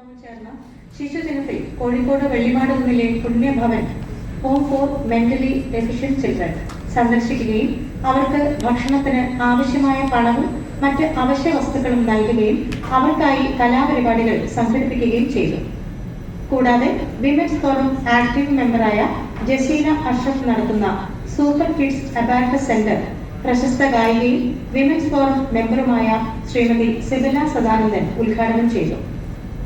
ചേർന്ന ശിശുദിനത്തിൽ കോഴിക്കോട് വെള്ളിമാടുകുന്നിലെ Punyabhavan home for mentally deficient children സന്ദർശിക്കുകയും അവർക്ക് ഭക്ഷണത്തിന് ആവശ്യമായ പണവും മറ്റ് അവശ്യ വസ്തുക്കളും നൽകുകയും അവർക്കായി കലാപരിപാടികൾ സംഘടിപ്പിക്കുകയും ചെയ്തു. കൂടാതെ വിമൻസ് ഫോറം ആക്റ്റീവ് മെമ്പറായ ജസീന അഷ്റഫ് നടത്തുന്ന സൂപ്പർ കിഡ്സ് അബാക്കസ് സെന്റർ പ്രശസ്ത ഗായികയും വിമൻസ് ഫോറം മെമ്പറുമായ ശ്രീമതി സിബില സദാനന്ദൻ ഉദ്ഘാടനം ചെയ്തു.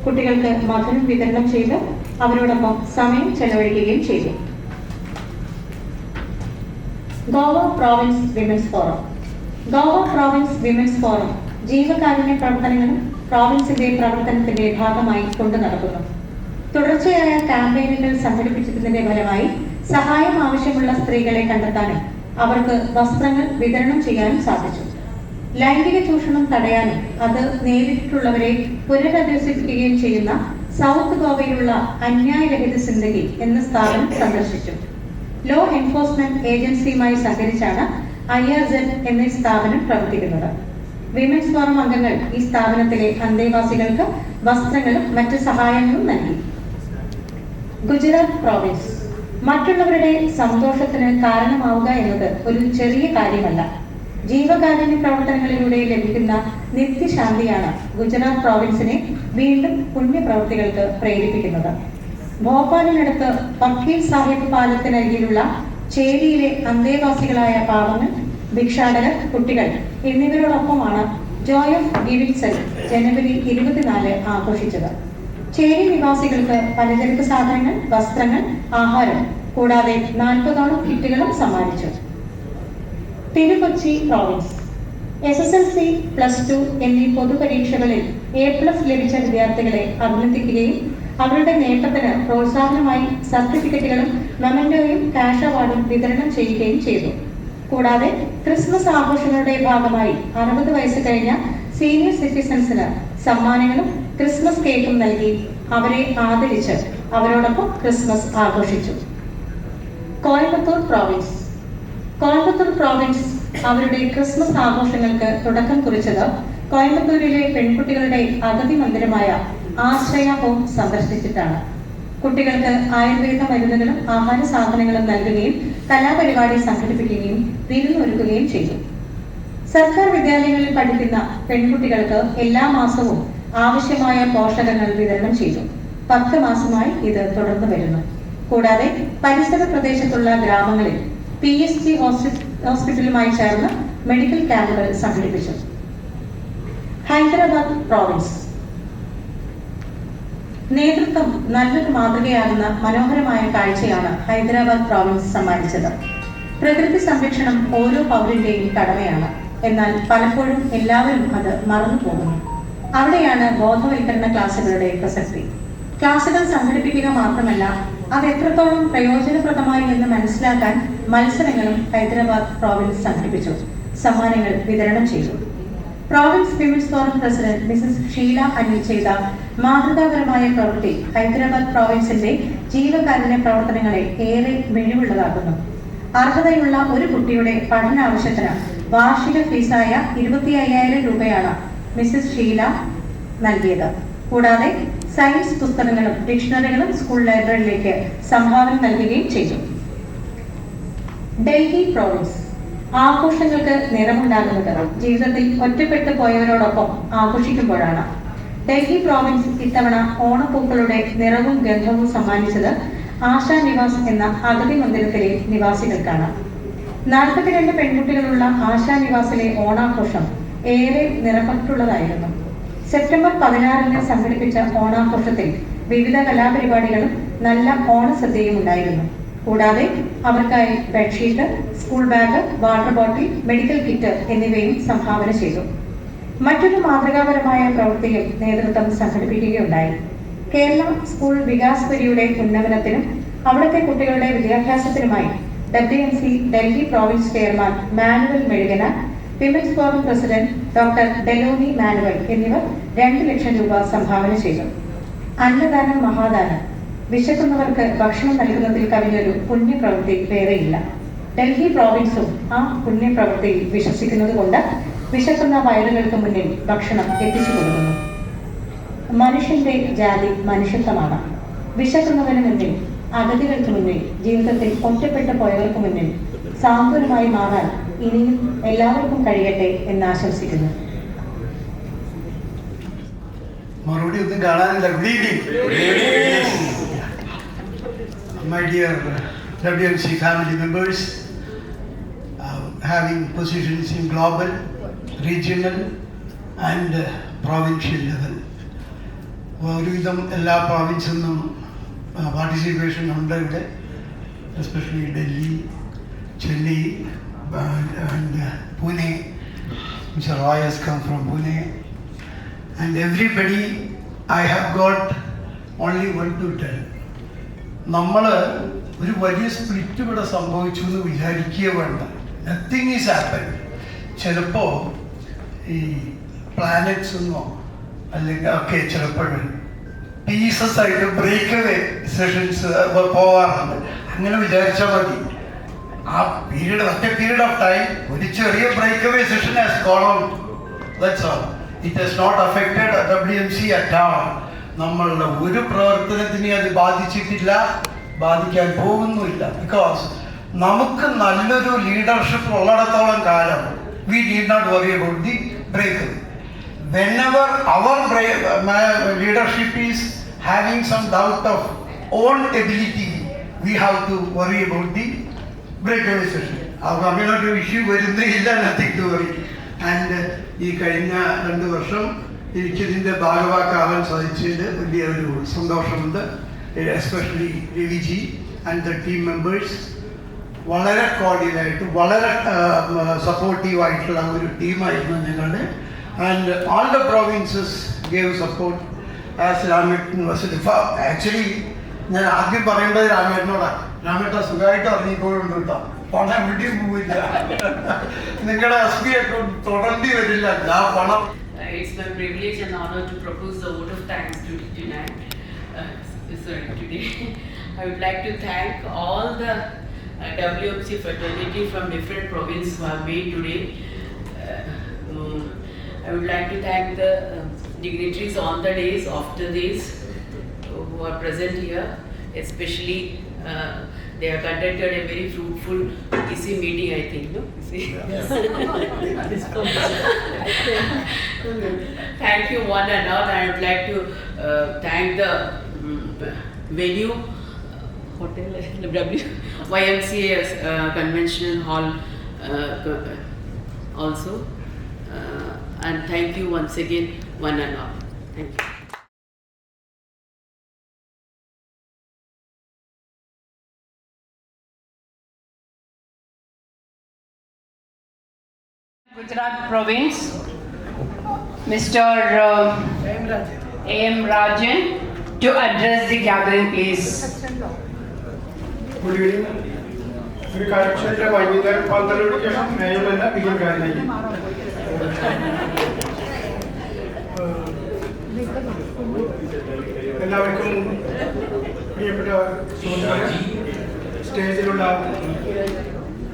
കുട്ടികൾക്ക് മധുരം വിതരണം ചെയ്ത് അവരോടൊപ്പം സമയം ചെലവഴിക്കുകയും ചെയ്തു. ഗോവ പ്രോവിൻസ് വിമൻസ് ഫോറം ജീവകാരുണ്യ പ്രവർത്തനങ്ങളും പ്രോവിൻസിന്റെ പ്രവർത്തനത്തിന്റെ ഭാഗമായി കൊണ്ടു നടക്കുന്നു. തുടർച്ചയായ ക്യാമ്പയിനുകൾ സംഘടിപ്പിച്ചതിന്റെ ഫലമായി സഹായം ആവശ്യമുള്ള സ്ത്രീകളെ കണ്ടെത്താനും അവർക്ക് വസ്ത്രങ്ങൾ വിതരണം ചെയ്യാനും സാധിച്ചു. ലൈംഗിക ചൂഷണം തടയാനും അത് നേരിട്ടുള്ളവരെ പുനരധിവസിപ്പിക്കുകയും ചെയ്യുന്ന സൗത്ത് ഗോവയിലുള്ള അന്യായരഹിത സിന്ദഗി എന്ന സ്ഥാപനം സന്ദർശിച്ചു. ലോ എൻഫോഴ്സ്മെന്റ് ഏജൻസിയുമായി സഹകരിച്ചാണ് IRZ എന്ന സ്ഥാപനം പ്രവർത്തിക്കുന്നത്. വിമൻസ് ഫോറം അംഗങ്ങൾ ഈ സ്ഥാപനത്തിലെ അന്തേവാസികൾക്ക് വസ്ത്രങ്ങളും മറ്റ് സഹായങ്ങളും നൽകി. ഗുജറാത്ത് പ്രോവിൻസ് മറ്റുള്ളവരുടെ സന്തോഷത്തിന് കാരണമാവുക എന്നത് ഒരു ചെറിയ കാര്യമല്ല. ജീവകാരുണ്യ പ്രവർത്തനങ്ങളിലൂടെ ലഭിക്കുന്ന നിത്യശാന്തിയാണ് ഗുജറാത്ത് പ്രോവിൻസിനെ വീണ്ടും പുണ്യപ്രവൃത്തികൾക്ക് പ്രേരിപ്പിക്കുന്നത്. ഭോപ്പാലിനടുത്ത് വക്കീൽ സാഹിബ് പാലത്തിനരികിലുള്ള ചേരിയിലെ അന്തേവാസികളായ പാവങ്ങൾ, ഭിക്ഷാടകർ, കുട്ടികൾ എന്നിവരോടൊപ്പമാണ് ജോയ് ഓഫ് ഗിവിംഗ് സെൽ ജനുവരി 24 ആഘോഷിച്ചത്. ചേരി നിവാസികൾക്ക് പലചരക്ക് സാധനങ്ങൾ, വസ്ത്രങ്ങൾ, ആഹാരം കൂടാതെ 40ഓളം കിറ്റുകളും സമ്മാനിച്ചു. തിരുക്കൊച്ചി പ്രോവിൻസ് SSLC, +2 എന്നീ പൊതുപരീക്ഷകളിൽ A+ ലഭിച്ച വിദ്യാർത്ഥികളെ അഭിനന്ദിക്കുകയും അവരുടെ നേട്ടത്തിന് പ്രോത്സാഹനമായി സർട്ടിഫിക്കറ്റുകളും മെമന്റോയും ക്യാഷ് അവാർഡും വിതരണം ചെയ്യുകയും ചെയ്തു. കൂടാതെ ക്രിസ്മസ് ആഘോഷങ്ങളുടെ ഭാഗമായി 60 വയസ്സ് കഴിഞ്ഞ സീനിയർ സിറ്റിസൺസിന് സമ്മാനങ്ങളും ക്രിസ്മസ് കേക്കും നൽകി അവരെ ആദരിച്ച് അവരോടൊപ്പം ക്രിസ്മസ് ആഘോഷിച്ചു. കോയമ്പത്തൂർ പ്രോവിൻസ് അവരുടെ ക്രിസ്മസ് ആഘോഷങ്ങൾക്ക് തുടക്കം കുറിച്ചത് കോയമ്പത്തൂരിലെ പെൺകുട്ടികളുടെ അഗതി മന്ദിരമായ ആശ്രയ ഹോം സന്ദർശിച്ചിട്ടാണ്. കുട്ടികൾക്ക് ആയുർവേദ മരുന്നുകളും ആഹാര സാധനങ്ങളും നൽകുകയും കലാപരിപാടി സംഘടിപ്പിക്കുകയും വിരുന്നൊരുക്കുകയും ചെയ്തു. സർക്കാർ വിദ്യാലയങ്ങളിൽ പഠിക്കുന്ന പെൺകുട്ടികൾക്ക് എല്ലാ മാസവും ആവശ്യമായ പോഷകങ്ങൾ വിതരണം ചെയ്തു. 10 മാസമായി ഇത് തുടർന്നു വരുന്നു. കൂടാതെ പരിസര പ്രദേശത്തുള്ള ഗ്രാമങ്ങളിൽ PSG ഹോസ്പിറ്റലുമായി ചേർന്ന് മെഡിക്കൽ ക്യാമ്പുകൾ സംഘടിപ്പിച്ചു. ഹൈദരാബാദ് പ്രോവിൻസ് നേതൃത്വം നല്ലൊരു മാതൃകയാകുന്ന മനോഹരമായ കാഴ്ചയാണ് ഹൈദരാബാദ് പ്രോവിൻസ് സമ്മാനിച്ചത്. പ്രകൃതി സംരക്ഷണം ഓരോ പൗരന്റെയും കടമയാണ്. എന്നാൽ പലപ്പോഴും എല്ലാവരും അത് മറന്നു പോകുന്നു. അവിടെയാണ് ബോധവൽക്കരണ ക്ലാസുകളുടെ പ്രസക്തി. ക്ലാസുകൾ സംഘടിപ്പിക്കുക മാത്രമല്ല, അത് എത്രത്തോളം പ്രയോജനപ്രദമായി എന്ന് മനസ്സിലാക്കാൻ മത്സരങ്ങളും ഹൈദരാബാദ് പ്രോവിൻസ് സംഘടിപ്പിച്ചു. സമ്മാനങ്ങൾ വിതരണം ചെയ്തു. Province women's forum president Mrs Sheela Anil ചെയ്ത മാതൃകാപരമായ പ്രവൃത്തി ഹൈദരാബാദ് പ്രോവിൻസിന്റെ ജീവകാരുണ്യ പ്രവർത്തനങ്ങളെ ഏറെ മിഴിവുള്ളതാക്കുന്നു. അർഹതയുള്ള ഒരു കുട്ടിയുടെ പഠനാവശ്യത്തിന് വാർഷിക ഫീസായ 25,000 രൂപയാണ് മിസസ് ഷീല നൽകിയത്. കൂടാതെ സയൻസ് പുസ്തകങ്ങളും ഡിക്ഷണറികളും സ്കൂൾ ലൈബ്രറിയിലേക്ക് സംഭാവന നൽകുകയും ചെയ്തു. ഡൽഹി പ്രോവിൻസ് ആഘോഷങ്ങൾക്ക് നിറമുണ്ടാകുന്നത് ജീവിതത്തിൽ ഒറ്റപ്പെട്ടു പോയവരോടൊപ്പം ആഘോഷിക്കുമ്പോഴാണ്. ഡൽഹി പ്രോവിൻസ് ഇത്തവണ ഓണപ്പൂക്കളുടെ നിറവും ഗന്ധവും സമ്മാനിച്ചത് ആശാ നിവാസ് എന്ന അഗതി മന്ദിരത്തിലെ നിവാസികൾക്കാണ്. 42 പെൺകുട്ടികളുള്ള ആശാ നിവാസിലെ ഓണാഘോഷം ഏറെ നിറപട്ടുള്ളതായിരുന്നു. സെപ്റ്റംബർ 16 സംഘടിപ്പിച്ച ഓണാഘോഷത്തിൽ വിവിധ കലാപരിപാടികളും നല്ല ഓണസദ്യയും ഉണ്ടായിരുന്നു. കൂടാതെ അവർക്കായി bedsheet, school bag, water bottle, medical kit എന്നിവയും സംഭാവന ചെയ്തു. മറ്റൊരു മാതൃകാപരമായ പ്രവൃത്തിയിൽ നേതൃത്വം സംഘടിപ്പിക്കുകയുണ്ടായി. കേരള സ്കൂൾ വികാസ് പരിയുടെ ഉന്നമനത്തിനും അവിടുത്തെ കുട്ടികളുടെ വിദ്യാഭ്യാസത്തിനുമായി WMC Delhi province chairman Manuel Mezhukana, women's forum president doctor Deloni Manuel എന്നിവർ 2 ലക്ഷം രൂപ സംഭാവന ചെയ്തു. അന്നദാനം മഹാദാനം. വിശക്കുന്നവർക്ക് ഭക്ഷണം നൽകുന്നതിൽ കവിഞ്ഞൊരു പുണ്യപ്രവൃത്തി വേറെയില്ല. ഡൽഹി പ്രോവിൻസും ആ പുണ്യപ്രവൃത്തിയിൽ വിശ്വസിക്കുന്നത് കൊണ്ട് വിശക്കുന്ന വയറുകൾക്ക് മുന്നിൽ ഭക്ഷണം എത്തിച്ചു കൊടുക്കുന്നു. മനുഷ്യന്റെ ജാതി മനുഷ്യത്വമാണ്. വിശക്കുന്നവന് മുന്നിൽ, അഗതികൾക്ക് മുന്നിൽ, ജീവിതത്തിൽ ഒറ്റപ്പെട്ടു പോയവർക്ക് മുന്നിൽ സാന്ത്വനമായി മാറാൻ ഇനിയും എല്ലാവർക്കും കഴിയട്ടെ എന്ന് ആശംസിക്കുന്നു. മറുപടി ഒന്നും കാണാനില്ല. Good evening my dear WMC family members, having positions in global, regional and provincial level. ഒരുവിധം എല്ലാ പ്രോവിൻസിൽ നിന്നും പാർട്ടിസിപ്പേഷൻ ഉണ്ട് ഇവിടെ, especially Delhi, Chennai and Pune. Mr. Roy has come from Pune. And everybody, I have got only one to tell. നമ്മൾ ഒരു വലിയ split ഇവിടെ സംഭവിച്ചു എന്ന് വിചാരിക്കുക വേണ്ട. Nothing is happen. ചിലപ്പോൾ ഈ പ്ലാനറ്റ്സ് ഒന്നോ അല്ലെങ്കിൽ ഒക്കെ ചിലപ്പോൾ പീസസ് ആയിട്ട് ബ്രേക്ക് അവേ സെഷൻസ് പോവാറുണ്ട്. അങ്ങനെ വിചാരിച്ചാൽ മതി. ആ പീരീഡ്, ഒറ്റ പീരീഡ് ഓഫ് ടൈം ഒരു ചെറിയ break away session has gone out. That's all. It has not affected WMC at all. നമ്മളുടെ ഒരു പ്രവർത്തനത്തിനെ അത് ബാധിച്ചിട്ടില്ല, ബാധിക്കാൻ പോകുന്നുമില്ല. ബിക്കോസ് നമുക്ക് നല്ലൊരു ലീഡർഷിപ്പ് ഉള്ളിടത്തോളം കാലം we need not worry about the break. Whenever our leadership is having some doubt of own ability, we have to worry about the breakaway session. അങ്ങനൊരു ഇഷ്യൂ വരുന്നില്ല, നത്തിങ് ടു വറി. ആൻഡ് ഈ കഴിഞ്ഞ 2 വർഷം എനിക്കിതിൻ്റെ ഭാഗവാക്കാവാൻ സാധിച്ചതിൽ വലിയ ഒരു സന്തോഷമുണ്ട്. Especially Raviji and the team members വളരെ കോർഡിയലായിട്ട്, വളരെ സപ്പോർട്ടീവായിട്ടുള്ള ഒരു ടീമായിരുന്നു ഞങ്ങളുടെ. And all the provinces gave support as Rametan was actually ഞാൻ ആദ്യം പറയേണ്ടത് രാമേട്ടനോടാണ്. രാമേട്ട സുഖമായിട്ട് ഇറങ്ങിപ്പോഴുണ്ട് കേട്ടോ, പണം എവിടെയും പോവില്ല, നിങ്ങളുടെ SB അക്കൗണ്ട് തുടർണ്ടി വരില്ല ആ പണം. It's my privilege and honor to propose the vote of thanks tonight. Today, I would like to thank all the WMC fraternity from different provinces who have made today. I would like to thank the dignitaries on the days, after days, who are present here. Especially, they have conducted a very fruitful EC meeting, I think, no? Yes. Thank you one and all. I would like to thank the venue, hotel, YMCA Convention Hall also. And thank you once again, one and all. Thank you. Gujarat Province, Mr. A.M. Rajan, to address the gathering, please. Good evening. ഒരു കാര്യക്ഷമത വൈകുന്നേരം 12 മണിക്ക് ശേഷം മേയമല്ല വിജയകാരനായി. എല്ലാവർക്കും പ്രിയപ്പെട്ട സ്റ്റേജിലുള്ള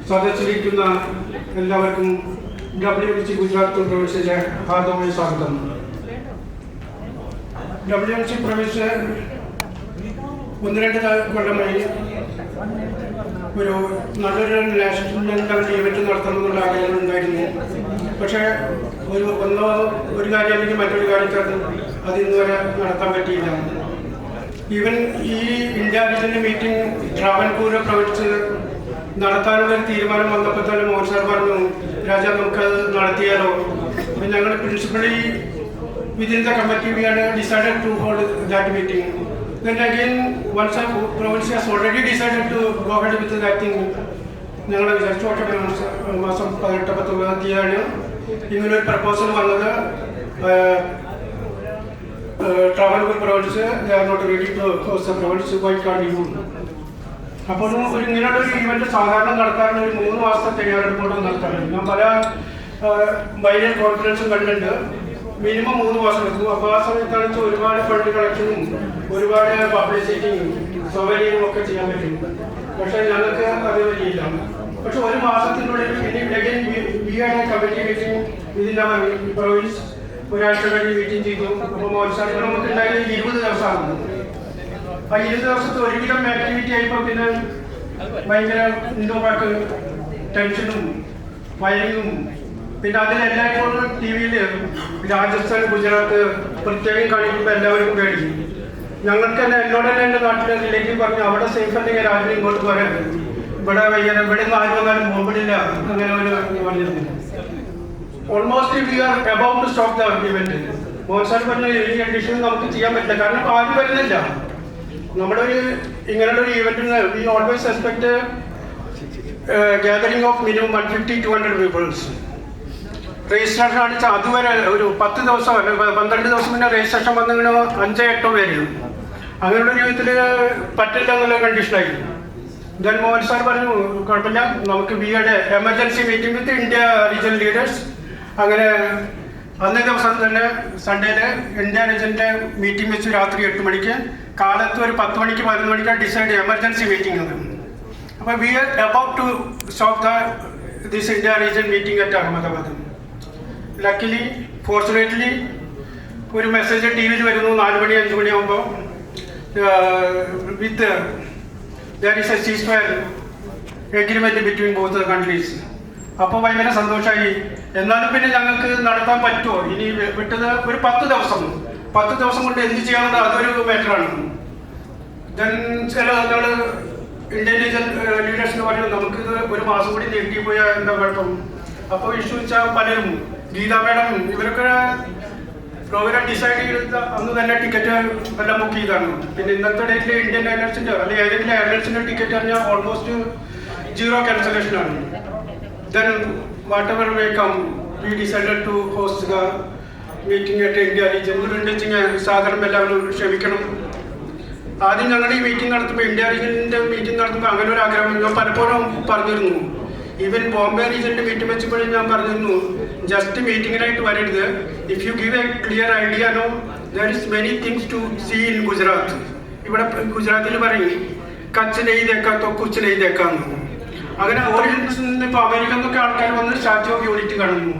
സദസ്സിലിരിക്കുന്ന എല്ലാവർക്കും WMC Gujarat പ്രൊവിൻസിലെ ഹാർദവമായ സ്വാഗതം. WMC province 1-2 കൊല്ലമായി ഒരു നല്ലൊരു നാഷണൽ ലെവൽ ഇവൻറ്റ് നടത്തണമെന്നുള്ള ആഗ്രഹങ്ങളുണ്ടായിരുന്നു. പക്ഷേ ഒരു കാര്യം അല്ലെങ്കിൽ മറ്റൊരു കാര്യത്തിൽ അത് ഇന്ന് വരെ നടത്താൻ പറ്റിയില്ല. ഈവൻ ഈ ഇന്ത്യ വിഷൻ്റെ മീറ്റിംഗ് ട്രാവൻകൂർ പ്രൊവിൻസ് നടത്താനുള്ളൊരു തീരുമാനം വന്നപ്പോൾ തന്നെ മോഹൻ സാർ പറഞ്ഞു, രാജാ നമുക്കത് നടത്തിയാലോ. അപ്പം ഞങ്ങൾ principally within the committee we had decided to hold that meeting. Then again, once the province has already decided to go ahead with that thing, ഞങ്ങൾ വിചാരിച്ചു മാസം 18-19 ഇങ്ങനൊരു പ്രപ്പോസൽ വന്നത്. Travancore province they are not ready to host the province, why can't you. അപ്പോൾ ഇങ്ങനെയുള്ളൊരു event സാധാരണ നടത്താറുള്ള ഒരു 3 മാസത്തെ തയ്യാറെടുപ്പോടെ നടത്താറുണ്ട്. ഞാൻ പല വൈറൽ കോൺഫറൻസും കണ്ടിട്ടുണ്ട്, മിനിമം 3 മാസം എടുക്കും. അപ്പോൾ ആ സമയത്താണ് ഒരുപാട് ഫണ്ട് കളക്ഷനും ഒരുപാട് പബ്ലിസിറ്റിയും സൗകര്യവും ഒക്കെ ചെയ്യാൻ പറ്റും. പക്ഷേ ഞങ്ങൾക്ക് അത് വരിയില്ല. പക്ഷെ 1 മാസത്തിനുള്ളിൽ കമ്മിറ്റി മീറ്റിംഗ് വിതിൻ അവർ പ്രൊവിൻസ് ഒരാഴ്ച കഴിഞ്ഞ് മീറ്റിംഗ് ചെയ്തു. അപ്പോൾ മോൻസാർ നമുക്ക് ഉണ്ടായത് 20 ദിവസമാണ്. ആ 20 ദിവസത്തെ ഒരുവിധം ആക്ടിവിറ്റി ആയപ്പോൾ പിന്നെ ഭയങ്കര ഇൻഡോറാക്ക് ടെൻഷനും വയറിങ്ങും പിന്നെ അതിലെല്ലായ്പ്പോഴും ടി വിയിൽ രാജസ്ഥാൻ ഗുജറാത്ത് പ്രത്യേകം കാണിക്കുമ്പോൾ എല്ലാവരും പേടി. ഞങ്ങൾക്ക് തന്നെ എന്നോട് തന്നെ എൻ്റെ നാട്ടിലെ റിലേറ്റീവ് പറഞ്ഞു അവിടെ സേഫ് അല്ലെങ്കിൽ ആരും ഇങ്ങോട്ട് പറയാൻ ഇവിടെ വയ്യാതെ ഇവിടെ നിന്ന് ആരും വന്നാലും ബോംബിടില്ല അങ്ങനെ ഒരു പറഞ്ഞിരുന്നു. Almost we are about to stop the event. മോൻസാർ പറഞ്ഞ ഈ കണ്ടീഷനിൽ നമുക്ക് ചെയ്യാൻ പറ്റില്ല, കാരണം ആരും വരുന്നില്ല. നമ്മുടെ ഒരു ഇങ്ങനെയുള്ള ഒരു ഇവന്റിന് we always expect gathering of minimum 150-200 peoples. Registration അടിച്ചാൽ അതുവരെ ഒരു 10 ദിവസം 12 ദിവസം മുന്നേ രജിസ്ട്രേഷൻ വന്നിങ്ങനെ 5-8 പേര് അങ്ങനെയുള്ള ജീവിതത്തിൽ പറ്റില്ല എന്നുള്ള കണ്ടീഷനായിരുന്നു. ദെൻ മോഹൻ സാർ പറഞ്ഞു കുഴപ്പമില്ല, നമുക്ക് ബിയുടെ emergency meeting with India region leaders. അങ്ങനെ അന്നേ ദിവസം തന്നെ സൺഡേയിൽ ഇന്ത്യ റീജിയൻ്റെ മീറ്റിംഗ് വെച്ച് രാത്രി 8 മണിക്ക്, കാലത്ത് ഒരു 10 മണിക്ക് 11 മണിക്കാണ് ഡിസൈഡ് എമർജൻസി മീറ്റിംഗ് അത്. അപ്പോൾ we are about to stop this India region meeting at Ahmedabad. Luckily fortunately ഒരു മെസ്സേജ് ടി വിയിൽ വരുന്നു 4 മണി 5 മണിയാകുമ്പോൾ with there is a ceasefire agreement between both the countries. അപ്പോൾ ഭയങ്കര സന്തോഷമായി. എന്നാലും പിന്നെ ഞങ്ങൾക്ക് നടത്താൻ പറ്റുമോ, ഇനി വിട്ടത് ഒരു 10 ദിവസം കൊണ്ട് എന്ത് ചെയ്യാമെന്ന് അതൊരു മാറ്ററാണ്. ദെൻ ചില നമ്മൾ ഇന്ത്യൻ ലീഡേഴ്സിന് പറഞ്ഞു നമുക്കിത് ഒരു മാസം കൂടി നീട്ടിപ്പോയാൽ എന്താ കുഴപ്പം. അപ്പോൾ ഇഷ്യൂ വെച്ചാൽ പലരും ഗീത മേഡം ഇവരൊക്കെ പ്രോഗ്രാം ഡിസൈഡ് ചെയ്ത അന്ന് തന്നെ ടിക്കറ്റ് എല്ലാം ബുക്ക് ചെയ്താണ്. പിന്നെ ഇന്നത്തെ ഡേറ്റിൽ ഇന്ത്യൻ എയർലൈൻസിൻ്റെ അല്ലെങ്കിൽ ഏതെങ്കിലും എയർലൈൻസിൻ്റെ ടിക്കറ്റ് പറഞ്ഞാൽ ഓൾമോസ്റ്റ് 0 ക്യാൻസലേഷനാണ്. Then whatever may come we decided to host the meeting at India region. ഉണ്ടെങ്കിൽ സാധാരണ എല്ലാവരും ക്ഷമിക്കണം. ആദ്യം ഞങ്ങൾ ഈ മീറ്റിംഗ് നടത്തുമ്പോൾ ഇന്ത്യ റീജിയൻ്റെ മീറ്റിംഗ് നടത്തുമ്പോൾ അങ്ങനെ ഒരു ആഗ്രഹം ഞാൻ പലപ്പോഴും പറഞ്ഞിരുന്നു. ഈവൻ ബോംബെ റീജിയൻ്റെ മീറ്റിംഗ് വെച്ചപ്പോഴും ഞാൻ പറഞ്ഞിരുന്നു, ജസ്റ്റ് മീറ്റിങ്ങിനായിട്ട് വരരുത്. If you give a clear idea know there is many things to see in Gujarat. ഇവിടെ ഗുജറാത്തിൽ പറയും കച്ച് നെയ്തേക്കാത്തോ കുച്ച് നെയ്തേക്കാന്ന്. അങ്ങനെ ഓറിയൻസിൽ നിന്ന് ഇപ്പോൾ അമേരിക്കയിൽ നിന്നൊക്കെ ആൾക്കാർ വന്ന് സ്റ്റാച്യു ഓഫ് യൂണിറ്റി കാണുന്നു.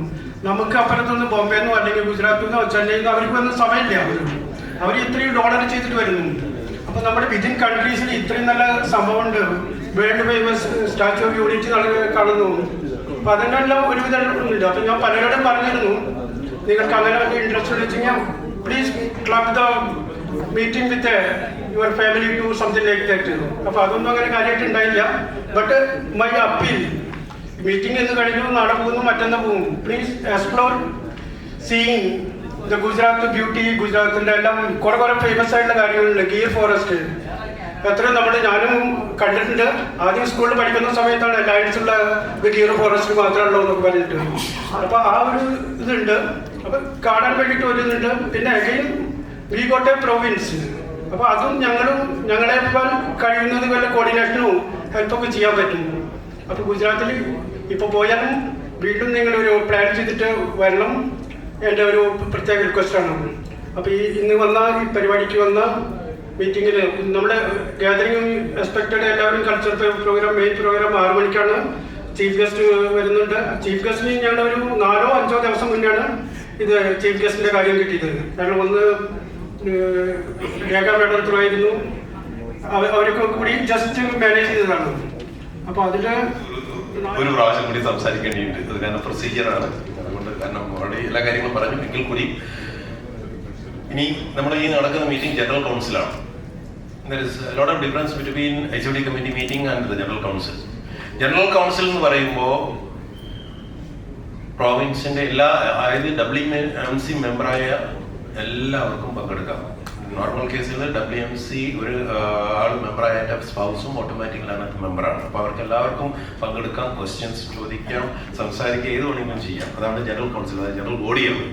നമുക്ക് അപ്പുറത്തുനിന്ന് ബോംബെന്നോ അല്ലെങ്കിൽ ഗുജറാത്തിൽ നിന്നോ ചെന്നൈയിൽ നിന്നോ അവർക്ക് വന്ന് സമയമില്ല. അവർ ഇത്രയും ഡോളർ ചെയ്തിട്ട് വരുന്നു. അപ്പോൾ നമ്മുടെ വിതിൻ കൺട്രീസിൽ ഇത്രയും നല്ല സംഭവമുണ്ട്. World famous statue of unity കാണുന്നു. അപ്പോൾ അതിനെല്ലാം ഒരുവിധം ഉണ്ട്. അപ്പോൾ ഞാൻ പലരോടും പറഞ്ഞിരുന്നു, നിങ്ങൾക്ക് അങ്ങനെ വലിയ ഇൻട്രസ്റ്റ് വെച്ച് കഴിഞ്ഞാൽ please club the meeting with your family to something like that. അപ്പോൾ അതൊന്നും അങ്ങനെ കാര്യമായിട്ട് ഉണ്ടായില്ല. ബട്ട് മൈ അപ്പീൽ, മീറ്റിംഗ് എന്ന് കഴിഞ്ഞു, നാളെ പോകുന്നു, മറ്റന്നാൾ പോകും. Please explore seeing the Gujarat beauty. ഗുജറാത്തിൻ്റെ എല്ലാം കുറെ ഫേമസ് ആയിട്ടുള്ള കാര്യങ്ങളുണ്ട്. ഗീർ ഫോറസ്റ്റ് എത്രയും ഞാനും കണ്ടിട്ടുണ്ട്. ആദ്യം സ്കൂളിൽ പഠിക്കുന്ന സമയത്താണ് ലൈൻസുള്ള ഗീർ ഫോറസ്റ്റ് മാത്രമേ ഉള്ളൂ എന്നൊക്കെ പറഞ്ഞിട്ട്. അപ്പോൾ ആ ഒരു ഇതുണ്ട്. അപ്പം കാണാൻ വേണ്ടിയിട്ട് ഒരു ഇതുണ്ട്. പിന്നെ again we got A province. അപ്പോൾ അതും ഞങ്ങളെപ്പോൾ കഴിയുന്നത് വല്ല കോർഡിനേഷനും ഹെൽപ്പൊക്കെ ചെയ്യാൻ പറ്റും. അപ്പോൾ ഗുജറാത്തിൽ ഇപ്പോൾ പോയാലും വീണ്ടും നിങ്ങളൊരു പ്ലാൻ ചെയ്തിട്ട് വരണം. എൻ്റെ ഒരു പ്രത്യേക റിക്വസ്റ്റാണ്. അപ്പോൾ ഇന്ന് വന്ന ഈ പരിപാടിക്ക് വന്ന മീറ്റിങ്ങിന് നമ്മുടെ ഗാദറിംഗ് എക്സ്പെക്റ്റഡ് എല്ലാവരും കൾച്ചർ പ്രോഗ്രാം മെയിൻ പ്രോഗ്രാം 6 മണിക്കാണ്. ചീഫ് ഗസ്റ്റ് വരുന്നുണ്ട്. ചീഫ് ഗസ്റ്റിന് ഞങ്ങളുടെ ഒരു 4-5 ദിവസം മുന്നെയാണ് ഇത് ചീഫ് ഗസ്റ്റിൻ്റെ കാര്യം കിട്ടിയത്. കാരണം ഒന്ന് രേഖ മേഡം ത്രൂ ആയിരുന്നു. അവരൊക്കെ കൂടി ജസ്റ്റ് മാനേജ് ചെയ്തതാണ്. അപ്പോൾ അതിൽ ഒരു പ്രാവശ്യം കൂടി സംസാരിക്കേണ്ടിയിട്ട് അത് കാരണം പ്രൊസീജിയറാണ്. അതുകൊണ്ട് കാരണം അവിടെ എല്ലാ കാര്യങ്ങളും പറഞ്ഞു. എങ്കിൽ കൂടി ഇനി നമ്മൾ ഈ നടക്കുന്ന മീറ്റിംഗ് ജനറൽ കൗൺസിലാണ്. There is a lot of difference between HOD committee meeting and the general council. General council എന്ന് പറയുമ്പോൾ പ്രോവിൻസിന്റെ എല്ലാ അതായത് WMC മെമ്പറായ എല്ലാവർക്കും പങ്കെടുക്കാം. നോർമൽ കേസിൽ WMC ഒരു ആൾ മെമ്പറായ സ്പൗസും ഓട്ടോമാറ്റിക്കലി അതിനകത്ത് മെമ്പറാണ്. അപ്പോൾ അവർക്ക് എല്ലാവർക്കും പങ്കെടുക്കാം, ക്വസ്റ്റ്യൻസ് ചോദിക്കാം, സംസാരിക്കുക, ഏത് വേണമെങ്കിലും ചെയ്യാം. അതാണ് ജനറൽ കൗൺസിൽ, അതായത് ജനറൽ ബോഡിയാണ്.